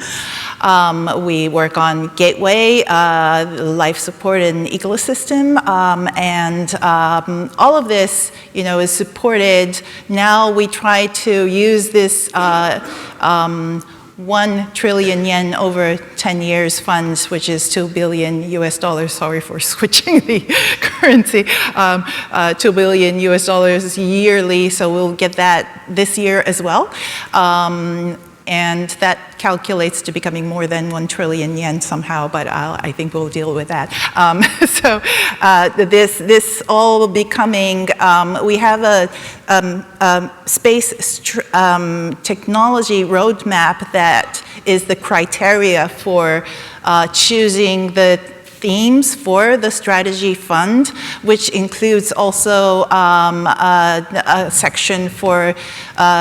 We work on Gateway, life support and ecosystem, and all of this, you know, is supported. Now we try to use this 1 trillion yen over 10 years funds, which is $2 billion US dollars. Sorry for switching the currency. $2 billion US dollars yearly, so we'll get that this year as well. And that calculates to becoming more than 1 trillion yen somehow, but I think we'll deal with that. This all becoming, we have a space technology roadmap that is the criteria for choosing the themes for the strategy fund, which includes also a section for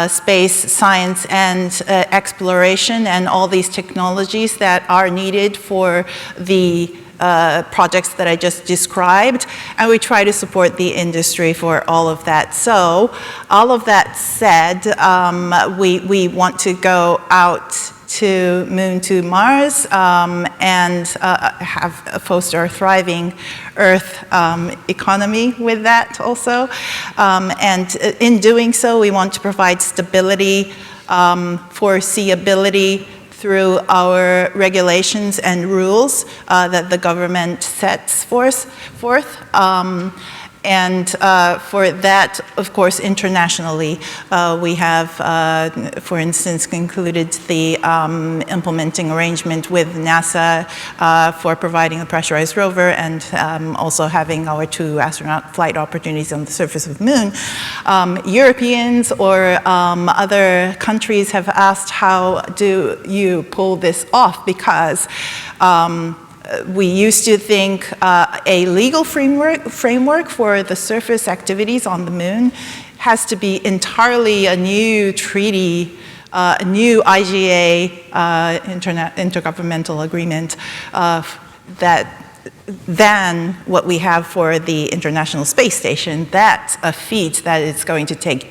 space science and exploration and all these technologies that are needed for the projects that I just described, and we try to support the industry for all of that. So, all of that said, we want to go out to Moon to Mars and foster a thriving Earth economy with that also. And in doing so, we want to provide stability, foreseeability through our regulations and rules that the government sets forth. And for that, of course, internationally, we have, for instance, concluded the implementing arrangement with NASA for providing a pressurized rover and also having our 2 astronaut flight opportunities on the surface of the moon. Europeans or other countries have asked, how do you pull this off? Because we used to think a legal framework for the surface activities on the moon has to be entirely a new treaty, a new IGA, intergovernmental agreement than what we have for the International Space Station. That's a feat that is going to take,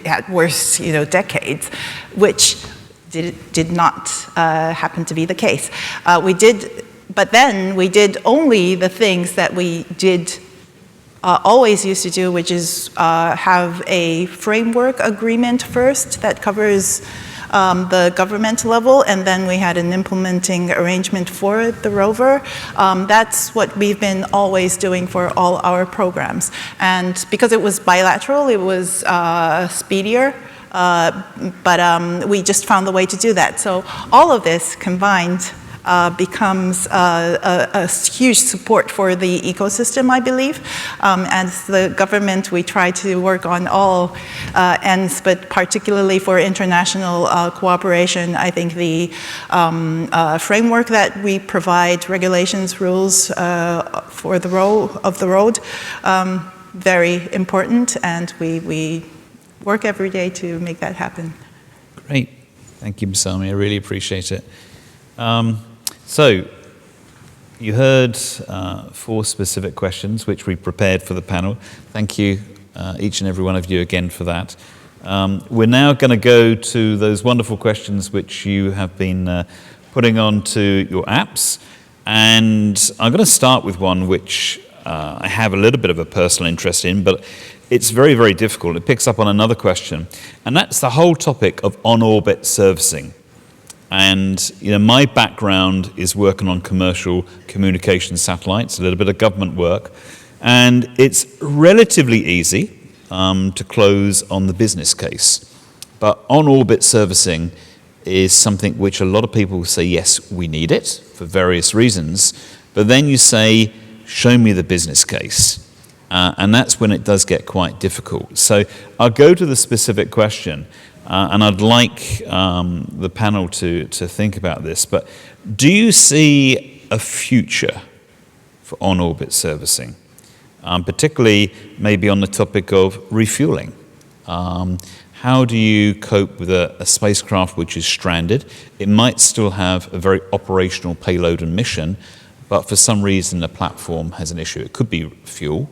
at worst, decades, which did not happen to be the case. But then we did only the things that we did always used to do, which is have a framework agreement first that covers the government level, and then we had an implementing arrangement for the rover. That's what we've been always doing for all our programs. And because it was bilateral, it was speedier, but we just found the way to do that. So all of this combined becomes a huge support for the ecosystem, I believe. As the government, we try to work on all ends, but particularly for international cooperation, I think the framework that we provide, regulations, rules for the road, very important, and we work every day to make that happen. Great. Thank you, Masami. I really appreciate it. So, you heard 4 specific questions which we prepared for the panel. Thank you, each and every one of you again for that. We're now going to go to those wonderful questions which you have been putting onto your apps. And I'm going to start with one which I have a little bit of a personal interest in, but it's very, very difficult. It picks up on another question, and that's the whole topic of on-orbit servicing. And my background is working on commercial communication satellites, a little bit of government work, and it's relatively easy to close on the business case. But on-orbit servicing is something which a lot of people say, yes, we need it for various reasons, but then you say, show me the business case. And that's when it does get quite difficult. So I'll go to the specific question. And I'd like the panel to think about this, but do you see a future for on-orbit servicing, particularly maybe on the topic of refueling? How do you cope with a spacecraft which is stranded? It might still have a very operational payload and mission, but for some reason the platform has an issue. It could be fuel,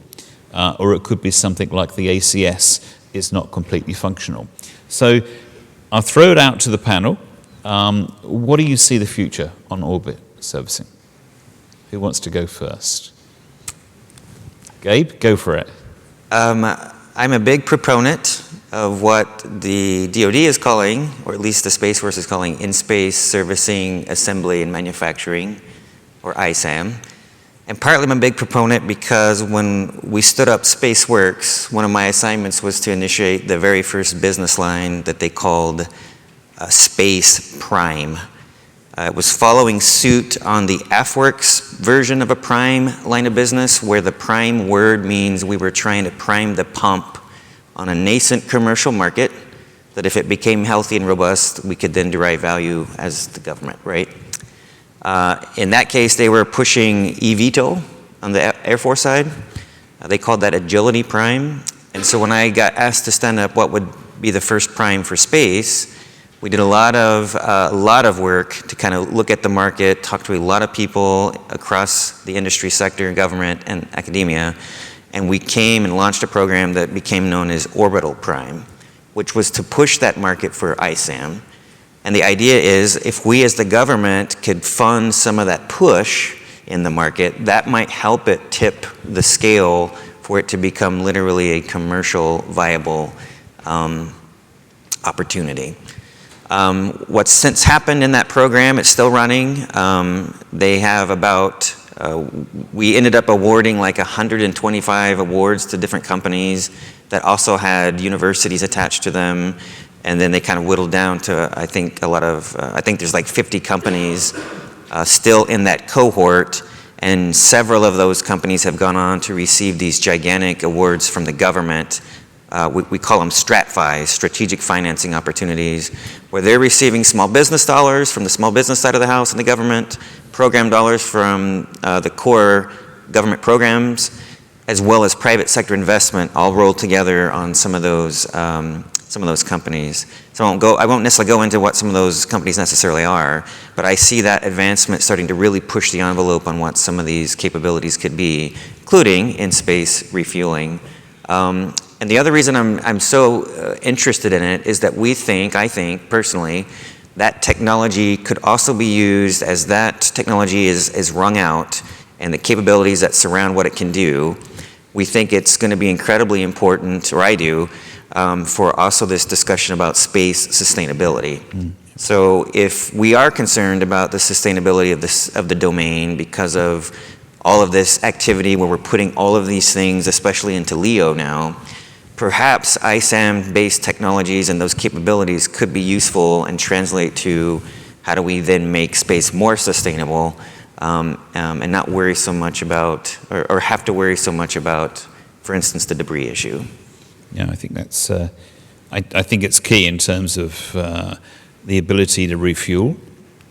or it could be something like the ACS is not completely functional. So I'll throw it out to the panel. What do you see the future on orbit servicing? Who wants to go first? Gabe, go for it. I'm a big proponent of what the DoD is calling, or at least the SpaceWERX is calling, in-space servicing, assembly, and manufacturing, or ISAM. And partly I'm a big proponent because when we stood up SpaceWERX, one of my assignments was to initiate the very first business line that they called Space Prime. It was following suit on the AFWERX version of a prime line of business, where the prime word means we were trying to prime the pump on a nascent commercial market, that if it became healthy and robust, we could then derive value as the government, right? In that case, they were pushing eVTOL on the Air Force side. They called that Agility Prime. And so when I got asked to stand up what would be the first prime for space, we did a lot of work to kind of look at the market, talk to a lot of people across the industry sector, government, and academia. And we came and launched a program that became known as Orbital Prime, which was to push that market for ISAM. And the idea is, if we as the government could fund some of that push in the market, that might help it tip the scale for it to become literally a commercial viable opportunity. What's since happened in that program, it's still running. They have we ended up awarding like 125 awards to different companies that also had universities attached to them. And then they kind of whittled down to, I think there's like 50 companies still in that cohort, and several of those companies have gone on to receive these gigantic awards from the government. We call them StratFis, strategic financing opportunities, where they're receiving small business dollars from the small business side of the house and the government, program dollars from the core government programs, as well as private sector investment, all rolled together on some of those companies. So I won't necessarily go into what some of those companies necessarily are, but I see that advancement starting to really push the envelope on what some of these capabilities could be, including in space refueling. And the other reason I'm so interested in it is that I think personally, that technology could also be used as that technology is wrung out and the capabilities that surround what it can do. We think it's going to be incredibly important, or I do, for also this discussion about space sustainability. So if we are concerned about the sustainability of the domain because of all of this activity where we're putting all of these things, especially into LEO now, perhaps ISAM-based technologies and those capabilities could be useful and translate to how do we then make space more sustainable and not worry so much about, or have to worry so much about, for instance, the debris issue. Yeah, I think that's. I think it's key in terms of the ability to refuel,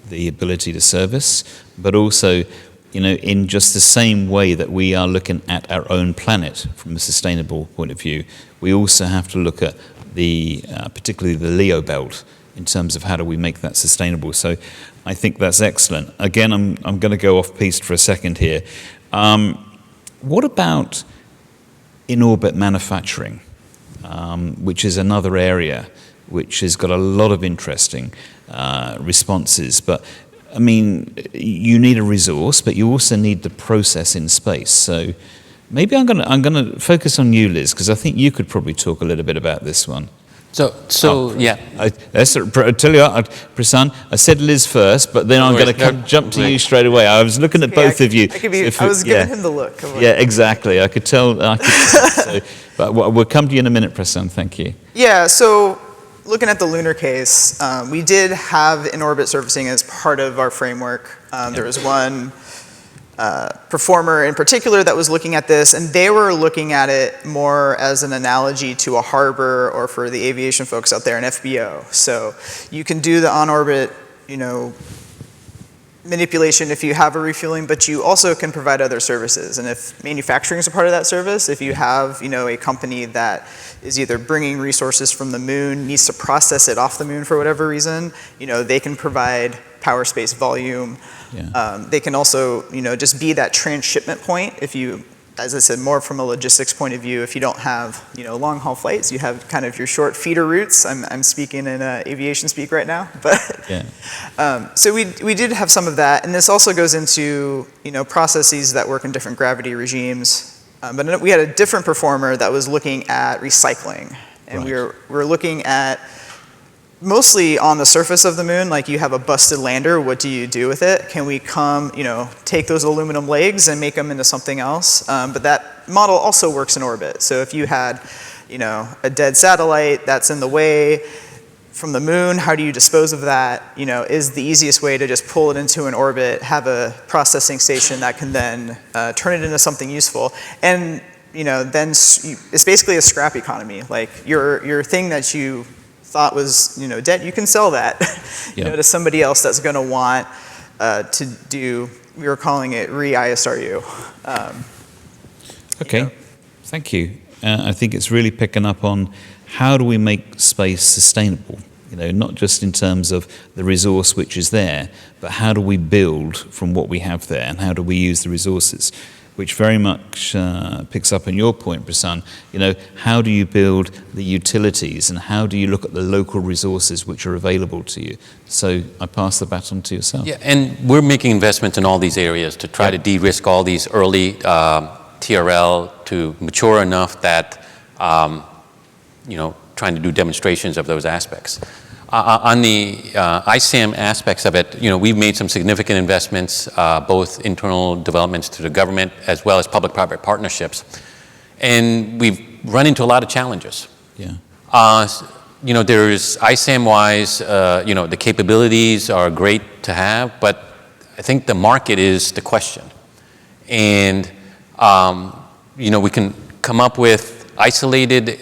the ability to service, but also, in just the same way that we are looking at our own planet from a sustainable point of view, we also have to look at particularly the LEO belt in terms of how do we make that sustainable. So, I think that's excellent. Again, I'm going to go off piste for a second here. What about in-orbit manufacturing? Which is another area which has got a lot of interesting responses. But, I mean, you need a resource, but you also need the process in space. So maybe I'm gonna focus on you, Liz, because I think you could probably talk a little bit about this one. Yeah. I tell you what, Prasun, I said Liz first, but then I'm going to jump to you straight away. I was looking at both of you. I was giving him the look. Yeah, exactly. I could tell. So, but we'll come to you in a minute, Prasun. Thank you. Yeah, so looking at the lunar case, we did have in-orbit servicing as part of our framework. There was one performer in particular that was looking at this, and they were looking at it more as an analogy to a harbor, or for the aviation folks out there, an FBO. So you can do the on-orbit, manipulation if you have a refueling, but you also can provide other services. And if manufacturing is a part of that service, if you have, a company that is either bringing resources from the moon, needs to process it off the moon for whatever reason, they can provide power, space, volume. Yeah. They can also, just be that transshipment point if you, as I said, more from a logistics point of view, if you don't have, long haul flights, you have kind of your short feeder routes. I'm speaking in aviation speak right now, but yeah. So we did have some of that, and this also goes into, processes that work in different gravity regimes. But we had a different performer that was looking at recycling, and right. we're looking at mostly on the surface of the moon, like you have a busted lander, what do you do with it? Can we come, take those aluminum legs and make them into something else? But that model also works in orbit. So if you had, a dead satellite that's in the way from the moon, how do you dispose of that? Is the easiest way to just pull it into an orbit, have a processing station that can then turn it into something useful. And, then it's basically a scrap economy. Like your thing that you thought was dead, you can sell that to somebody else that's going to want to do, we were calling it re-ISRU. Okay, thank you. I think it's really picking up on how do we make space sustainable, not just in terms of the resource which is there, but how do we build from what we have there, and how do we use the resources, which very much picks up on your point, Prasun. How do you build the utilities, and how do you look at the local resources which are available to you? So I pass the baton to yourself. Yeah, and we're making investments in all these areas to try to de-risk all these early TRL to mature enough that, trying to do demonstrations of those aspects. On the ISAM aspects of it, we've made some significant investments, both internal developments to the government as well as public-private partnerships, and we've run into a lot of challenges. Yeah. There's ISAM-wise, the capabilities are great to have, but I think the market is the question, and we can come up with isolated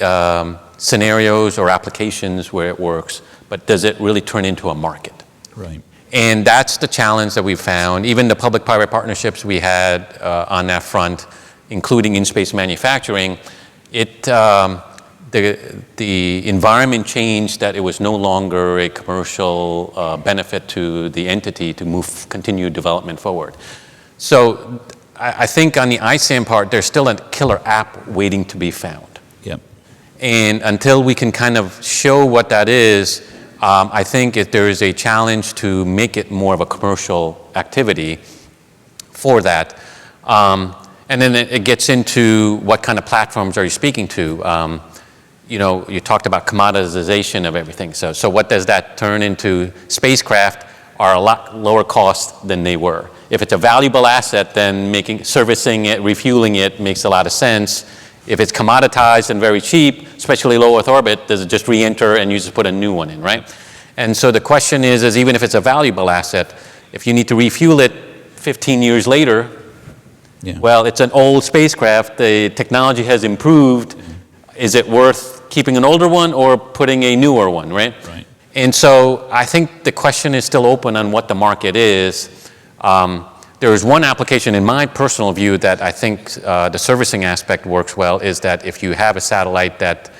scenarios or applications where it works, but does it really turn into a market? Right. And that's the challenge that we found. Even the public-private partnerships we had on that front, including in-space manufacturing, it the environment changed, that it was no longer a commercial benefit to the entity to continue development forward. So I think on the ISAM part, there's still a killer app waiting to be found. Yep. And until we can kind of show what that is, I think there is a challenge to make it more of a commercial activity for that. And then it gets into what kind of platforms are you speaking to? You know, you talked about commoditization of everything. So what does that turn into? Spacecraft are a lot lower cost than they were. If it's a valuable asset, then servicing it, refueling it makes a lot of sense. If it's commoditized and very cheap, especially low Earth orbit, does it just re-enter and you just put a new one in, right? And so the question is even if it's a valuable asset, if you need to refuel it 15 years later, well, it's an old spacecraft, the technology has improved. Is it worth keeping an older one or putting a newer one, right? Right. And so I think the question is still open on what the market is. There is one application in my personal view that I think the servicing aspect works well, is that if you have a satellite that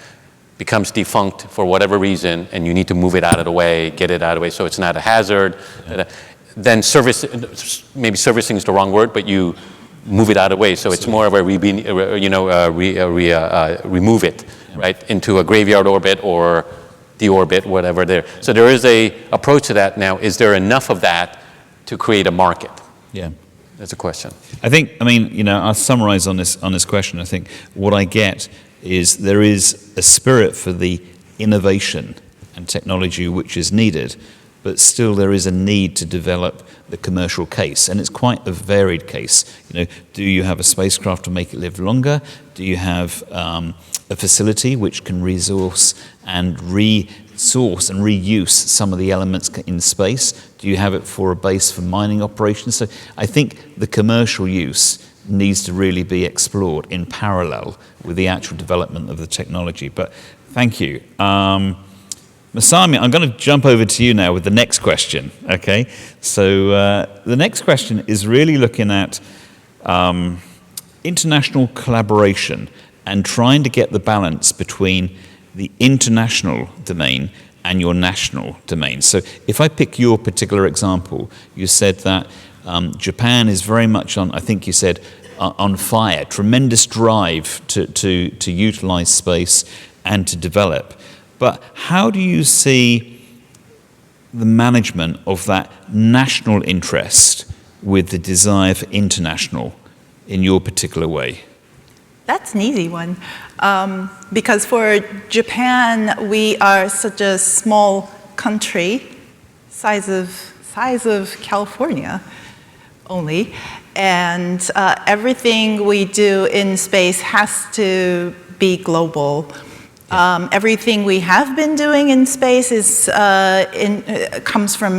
becomes defunct for whatever reason and you need to move it out of the way, get it out of the way so it's not a hazard, then maybe servicing is the wrong word, but you move it out of the way so it's more of a remove it, right, into a graveyard orbit or deorbit, whatever there. So there is a approach to that now. Is there enough of that to create a market? Yeah. That's a question. I think, I mean, you know, I'll summarize on this question. I think what I get is there is a spirit for the innovation and technology which is needed, but still there is a need to develop the commercial case, and it's quite a varied case. You know, do you have a spacecraft to make it live longer? Do you have a facility which can resource and reuse some of the elements in space? Do you have it for a base for mining operations? So I think the commercial use needs to really be explored in parallel with the actual development of the technology. But thank you. Masami, I'm going to jump over to you now with the next question, okay? So the next question is really looking at international collaboration and trying to get the balance between the international domain and your national domain. So if I pick your particular example, you said that Japan is very much on, I think you said, on fire, tremendous drive to utilize space and to develop. But how do you see the management of that national interest with the desire for international in your particular way? That's an easy one. Because for Japan, we are such a small country, size of California only, and everything we do in space has to be global. Everything we have been doing in space is comes from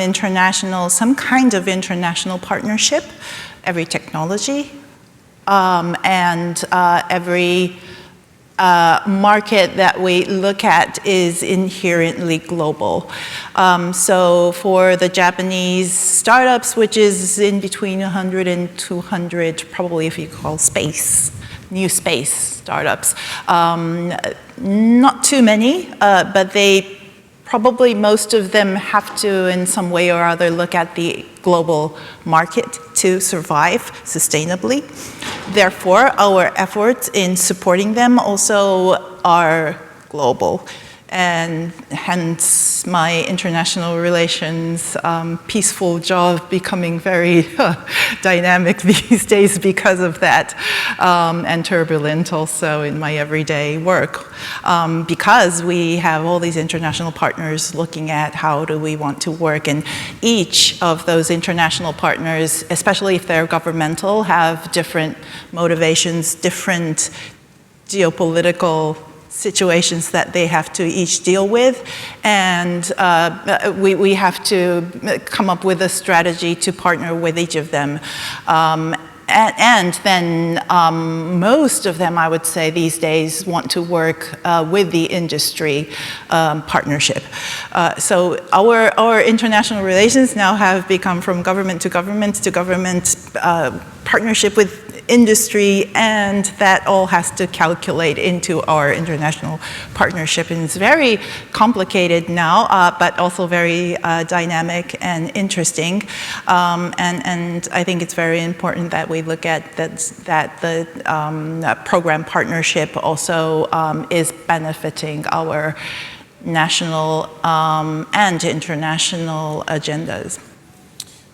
some kind of international partnership, every technology, and every market that we look at is inherently global. So for the Japanese startups, which is in between 100 and 200, probably if you call new space startups, not too many, but they probably most of them have to in some way or other look at the global market to survive sustainably. Therefore, our efforts in supporting them also are global. And hence my international relations peaceful job becoming very dynamic these days because of that, and turbulent also in my everyday work, because we have all these international partners looking at how do we want to work, and each of those international partners, especially if they're governmental, have different motivations, different geopolitical situations that they have to each deal with, and we have to come up with a strategy to partner with each of them. And then most of them, I would say these days, want to work with the industry partnership. So our international relations now have become from government to government partnership with industry, and that all has to calculate into our international partnership. And it's very complicated now, but also very dynamic and interesting. And I think it's very important that we look at that the program partnership also is benefiting our national and international agendas.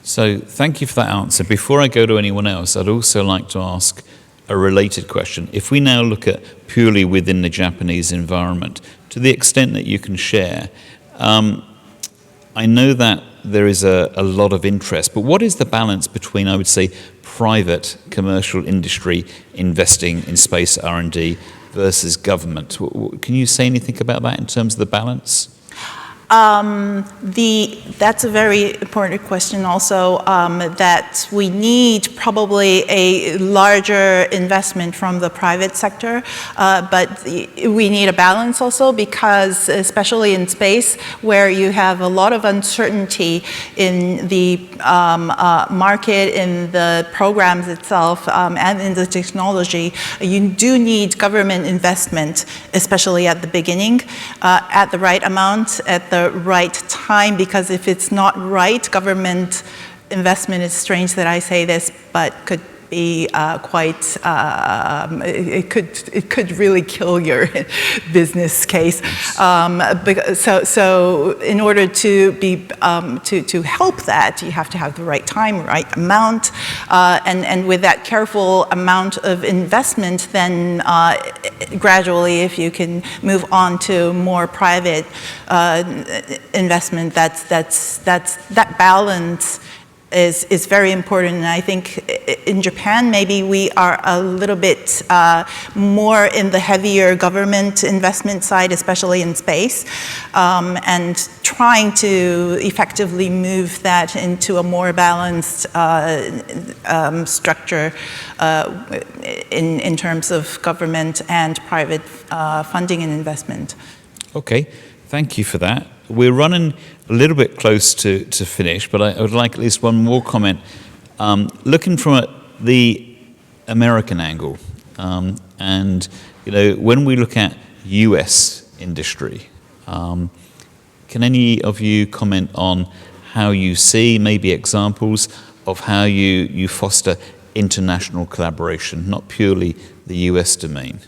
So thank you for that answer. Before I go to anyone else, I'd also like to ask a related question. If we now look at purely within the Japanese environment, to the extent that you can share, I know that there is a lot of interest, but what is the balance between, I would say, private commercial industry investing in space R&D versus government? Can you say anything about that in terms of the balance? That's a very important question also, that we need probably a larger investment from the private sector, but we need a balance also, because especially in space, where you have a lot of uncertainty in the market, in the programs itself, and in the technology, you do need government investment, especially at the beginning, at the right amount, at the right time, because if it's not right, government investment, is strange that I say this, but could be quite, it could really kill your business case. So in order to be, to help that, you have to have the right time, right amount, and with that careful amount of investment, then gradually, if you can move on to more private investment, that balance is very important. And I think in Japan, maybe we are a little bit more in the heavier government investment side, especially in space, and trying to effectively move that into a more balanced structure in terms of government and private funding and investment. Okay, thank you for that. We're running a little bit close to finish, but I would like at least one more comment. Looking from the American angle, and when we look at US industry, can any of you comment on how you see maybe examples of how you foster international collaboration, not purely the US domain?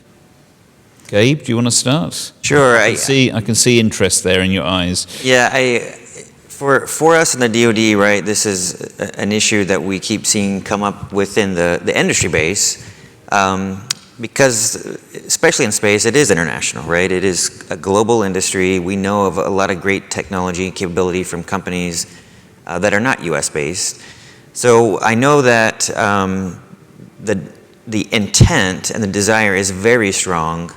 Gabe, do you want to start? Sure. I can see interest there in your eyes. Yeah, for us in the DoD, right, this is an issue that we keep seeing come up within the industry base, because especially in space, it is international, right? It is a global industry. We know of a lot of great technology and capability from companies that are not US based. So I know that the intent and the desire is very strong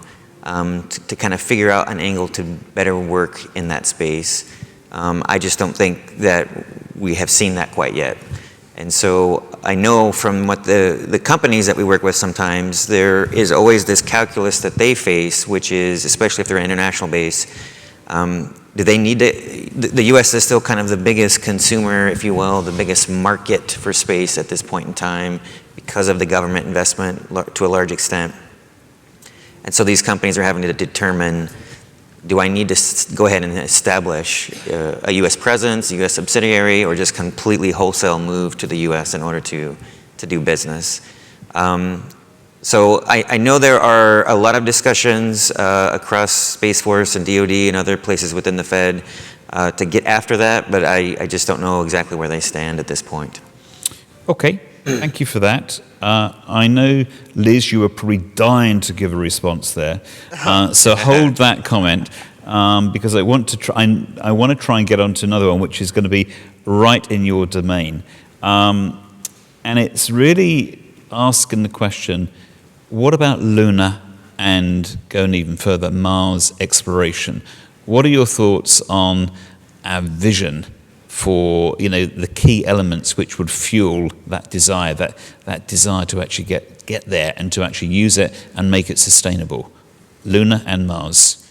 to kind of figure out an angle to better work in that space. I just don't think that we have seen that quite yet. And so I know from what the companies that we work with sometimes, there is always this calculus that they face, which is, especially if they're international base, do they need to, the US is still kind of the biggest consumer, if you will, the biggest market for space at this point in time because of the government investment to a large extent. And so these companies are having to determine, do I need to go ahead and establish a US presence, a US subsidiary, or just completely wholesale move to the US in order to do business? So I know there are a lot of discussions across Space Force and DoD and other places within the Fed to get after that, but I just don't know exactly where they stand at this point. Okay, thank you for that. I know, Liz, you were probably dying to give a response there, so hold that comment, because I want to try and get on to another one, which is going to be right in your domain, and it's really asking the question, what about lunar and going even further, Mars exploration? What are your thoughts on our vision for the key elements which would fuel that desire, that desire to actually get there and to actually use it and make it sustainable, Luna and Mars?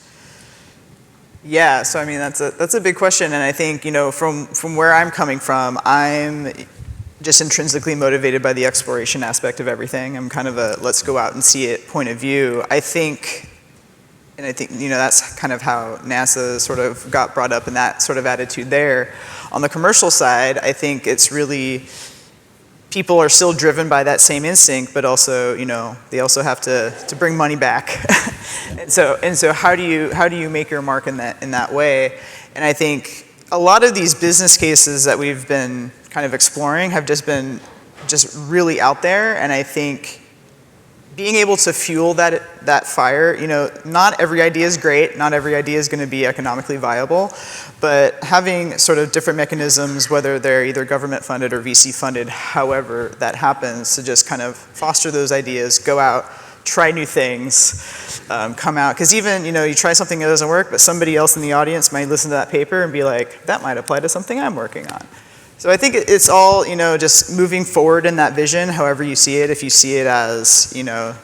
Yeah, so I mean that's a big question, and I think from where I'm coming from, I'm just intrinsically motivated by the exploration aspect of everything. I'm kind of a let's go out and see it point of view. I think, that's kind of how NASA sort of got brought up in that sort of attitude there. On the commercial side, I think it's really, people are still driven by that same instinct, but also, they also have to bring money back. and so how do you make your mark in that way? And I think a lot of these business cases that we've been kind of exploring have just been really out there, and I think being able to fuel that fire, not every idea is great, not every idea is going to be economically viable, but having sort of different mechanisms, whether they're either government funded or VC funded, however that happens, to just kind of foster those ideas, go out, try new things, come out. Because even, you try something that doesn't work, but somebody else in the audience might listen to that paper and be like, that might apply to something I'm working on. So I think it's all, just moving forward in that vision, however you see it. If you see it as,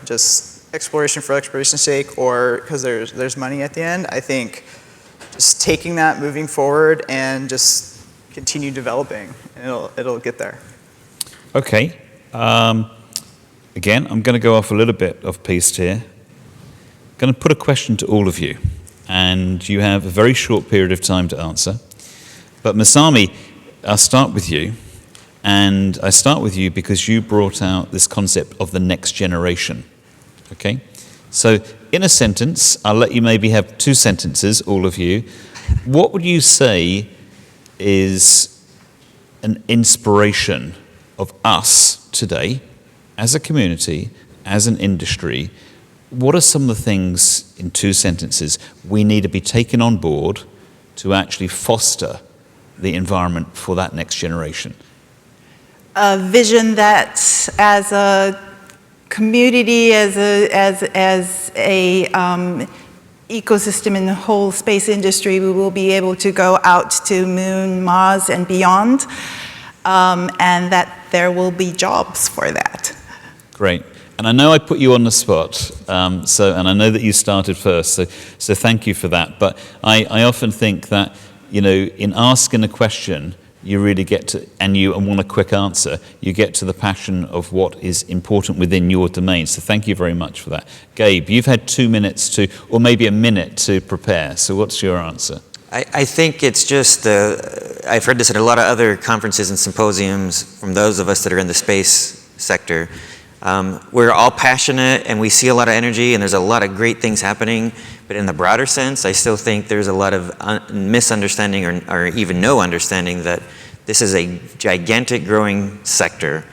just exploration for exploration's sake, or because there's money at the end, I think just taking that, moving forward, and just continue developing, and it'll get there. Okay. Again, I'm going to go off a little bit of piste here. I'm going to put a question to all of you, and you have a very short period of time to answer. But Masami, I'll start with you, and I start with you because you brought out this concept of the next generation, okay? So in a sentence, I'll let you maybe have 2 sentences, all of you. What would you say is an inspiration of us today, as a community, as an industry? What are some of the things, in 2 sentences, we need to be taken on board to actually foster the environment for that next generation? A vision that, as a community, as a ecosystem in the whole space industry, we will be able to go out to Moon, Mars, and beyond, and that there will be jobs for that. Great. And I know I put you on the spot, and I know that you started first, so thank you for that. But I often think that, in asking a question, you really get to, and you want a quick answer, you get to the passion of what is important within your domain. So thank you very much for that. Gabe, you've had 2 minutes or maybe a minute to prepare. So what's your answer? I think it's just, I've heard this at a lot of other conferences and symposiums from those of us that are in the space sector. We're all passionate and we see a lot of energy and there's a lot of great things happening, but in the broader sense, I still think there's a lot of misunderstanding or even no understanding that this is a gigantic growing sector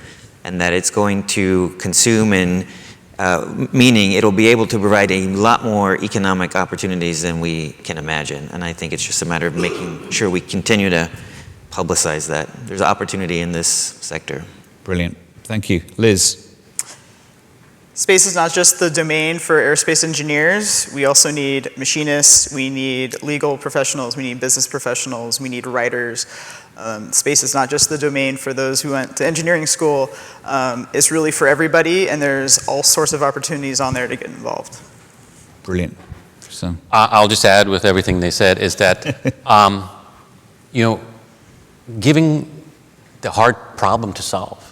and that it's going to consume and meaning it'll be able to provide a lot more economic opportunities than we can imagine. And I think it's just a matter of making sure we continue to publicize that. There's opportunity in this sector. Brilliant. Thank you. Liz. Space is not just the domain for aerospace engineers. We also need machinists, we need legal professionals, we need business professionals, we need writers. Space is not just the domain for those who went to engineering school. It's really for everybody, and there's all sorts of opportunities on there to get involved. Brilliant. So. I'll just add with everything they said is that, giving the hard problem to solve.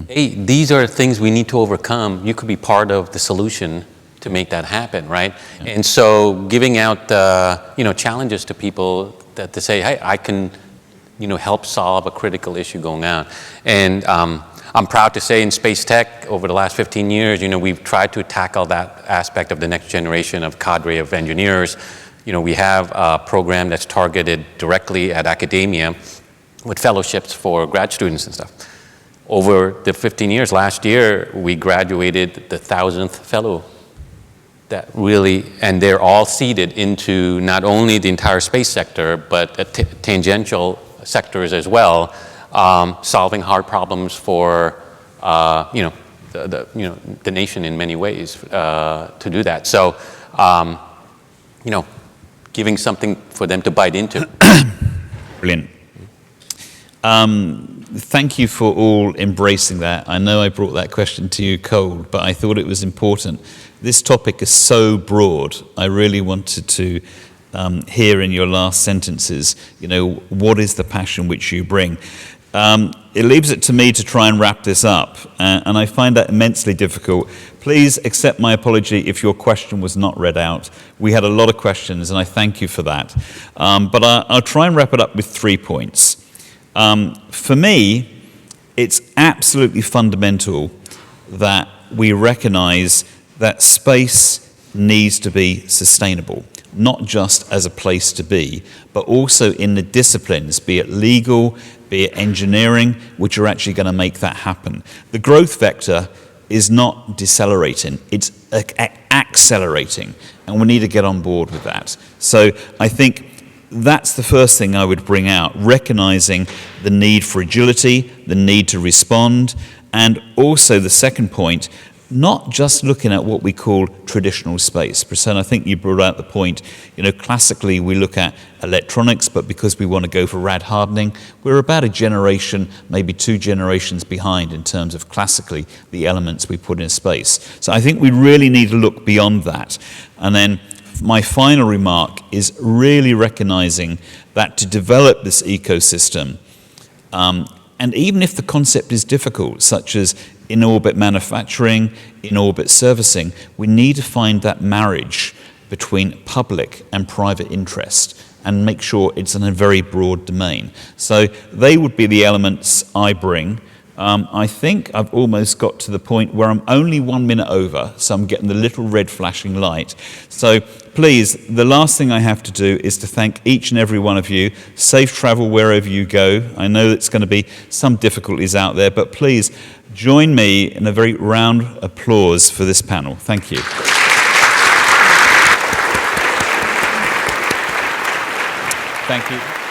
Hey, these are things we need to overcome. You could be part of the solution to make that happen, right? Yeah. And so giving out, challenges to people that to say, hey, I can, help solve a critical issue going on. And I'm proud to say in space tech, over the last 15 years, we've tried to tackle that aspect of the next generation of cadre of engineers. We have a program that's targeted directly at academia with fellowships for grad students and stuff. Over the 15 years, last year, we graduated the 1,000th fellow that really, and they're all seeded into not only the entire space sector, but tangential sectors as well, solving hard problems for, the nation in many ways to do that. So, giving something for them to bite into. Brilliant. Thank you for all embracing that. I know I brought that question to you cold, but I thought it was important. This topic is so broad. I really wanted to hear in your last sentences, what is the passion which you bring? It leaves it to me to try and wrap this up, and I find that immensely difficult. Please accept my apology if your question was not read out. We had a lot of questions, and I thank you for that. But I'll try and wrap it up with 3 points. For me, it's absolutely fundamental that we recognize that space needs to be sustainable, not just as a place to be, but also in the disciplines, be it legal, be it engineering, which are actually going to make that happen. The growth vector is not decelerating, it's accelerating, and we need to get on board with that. So I think that's the first thing I would bring out, recognizing the need for agility, the need to respond, and also the second point, not just looking at what we call traditional space. Prasun, I think you brought out the point, classically we look at electronics, but because we want to go for rad hardening, we're about a generation, maybe 2 generations behind in terms of classically the elements we put in space. So I think we really need to look beyond that. And then my final remark is really recognizing that to develop this ecosystem, and even if the concept is difficult, such as in-orbit manufacturing, in-orbit servicing, we need to find that marriage between public and private interest and make sure it's in a very broad domain. So they would be the elements I bring. I think I've almost got to the point where I'm only 1 minute over, so I'm getting the little red flashing light. So please, the last thing I have to do is to thank each and every one of you. Safe travel wherever you go. I know it's going to be some difficulties out there, but please join me in a very round applause for this panel. Thank you. Thank you.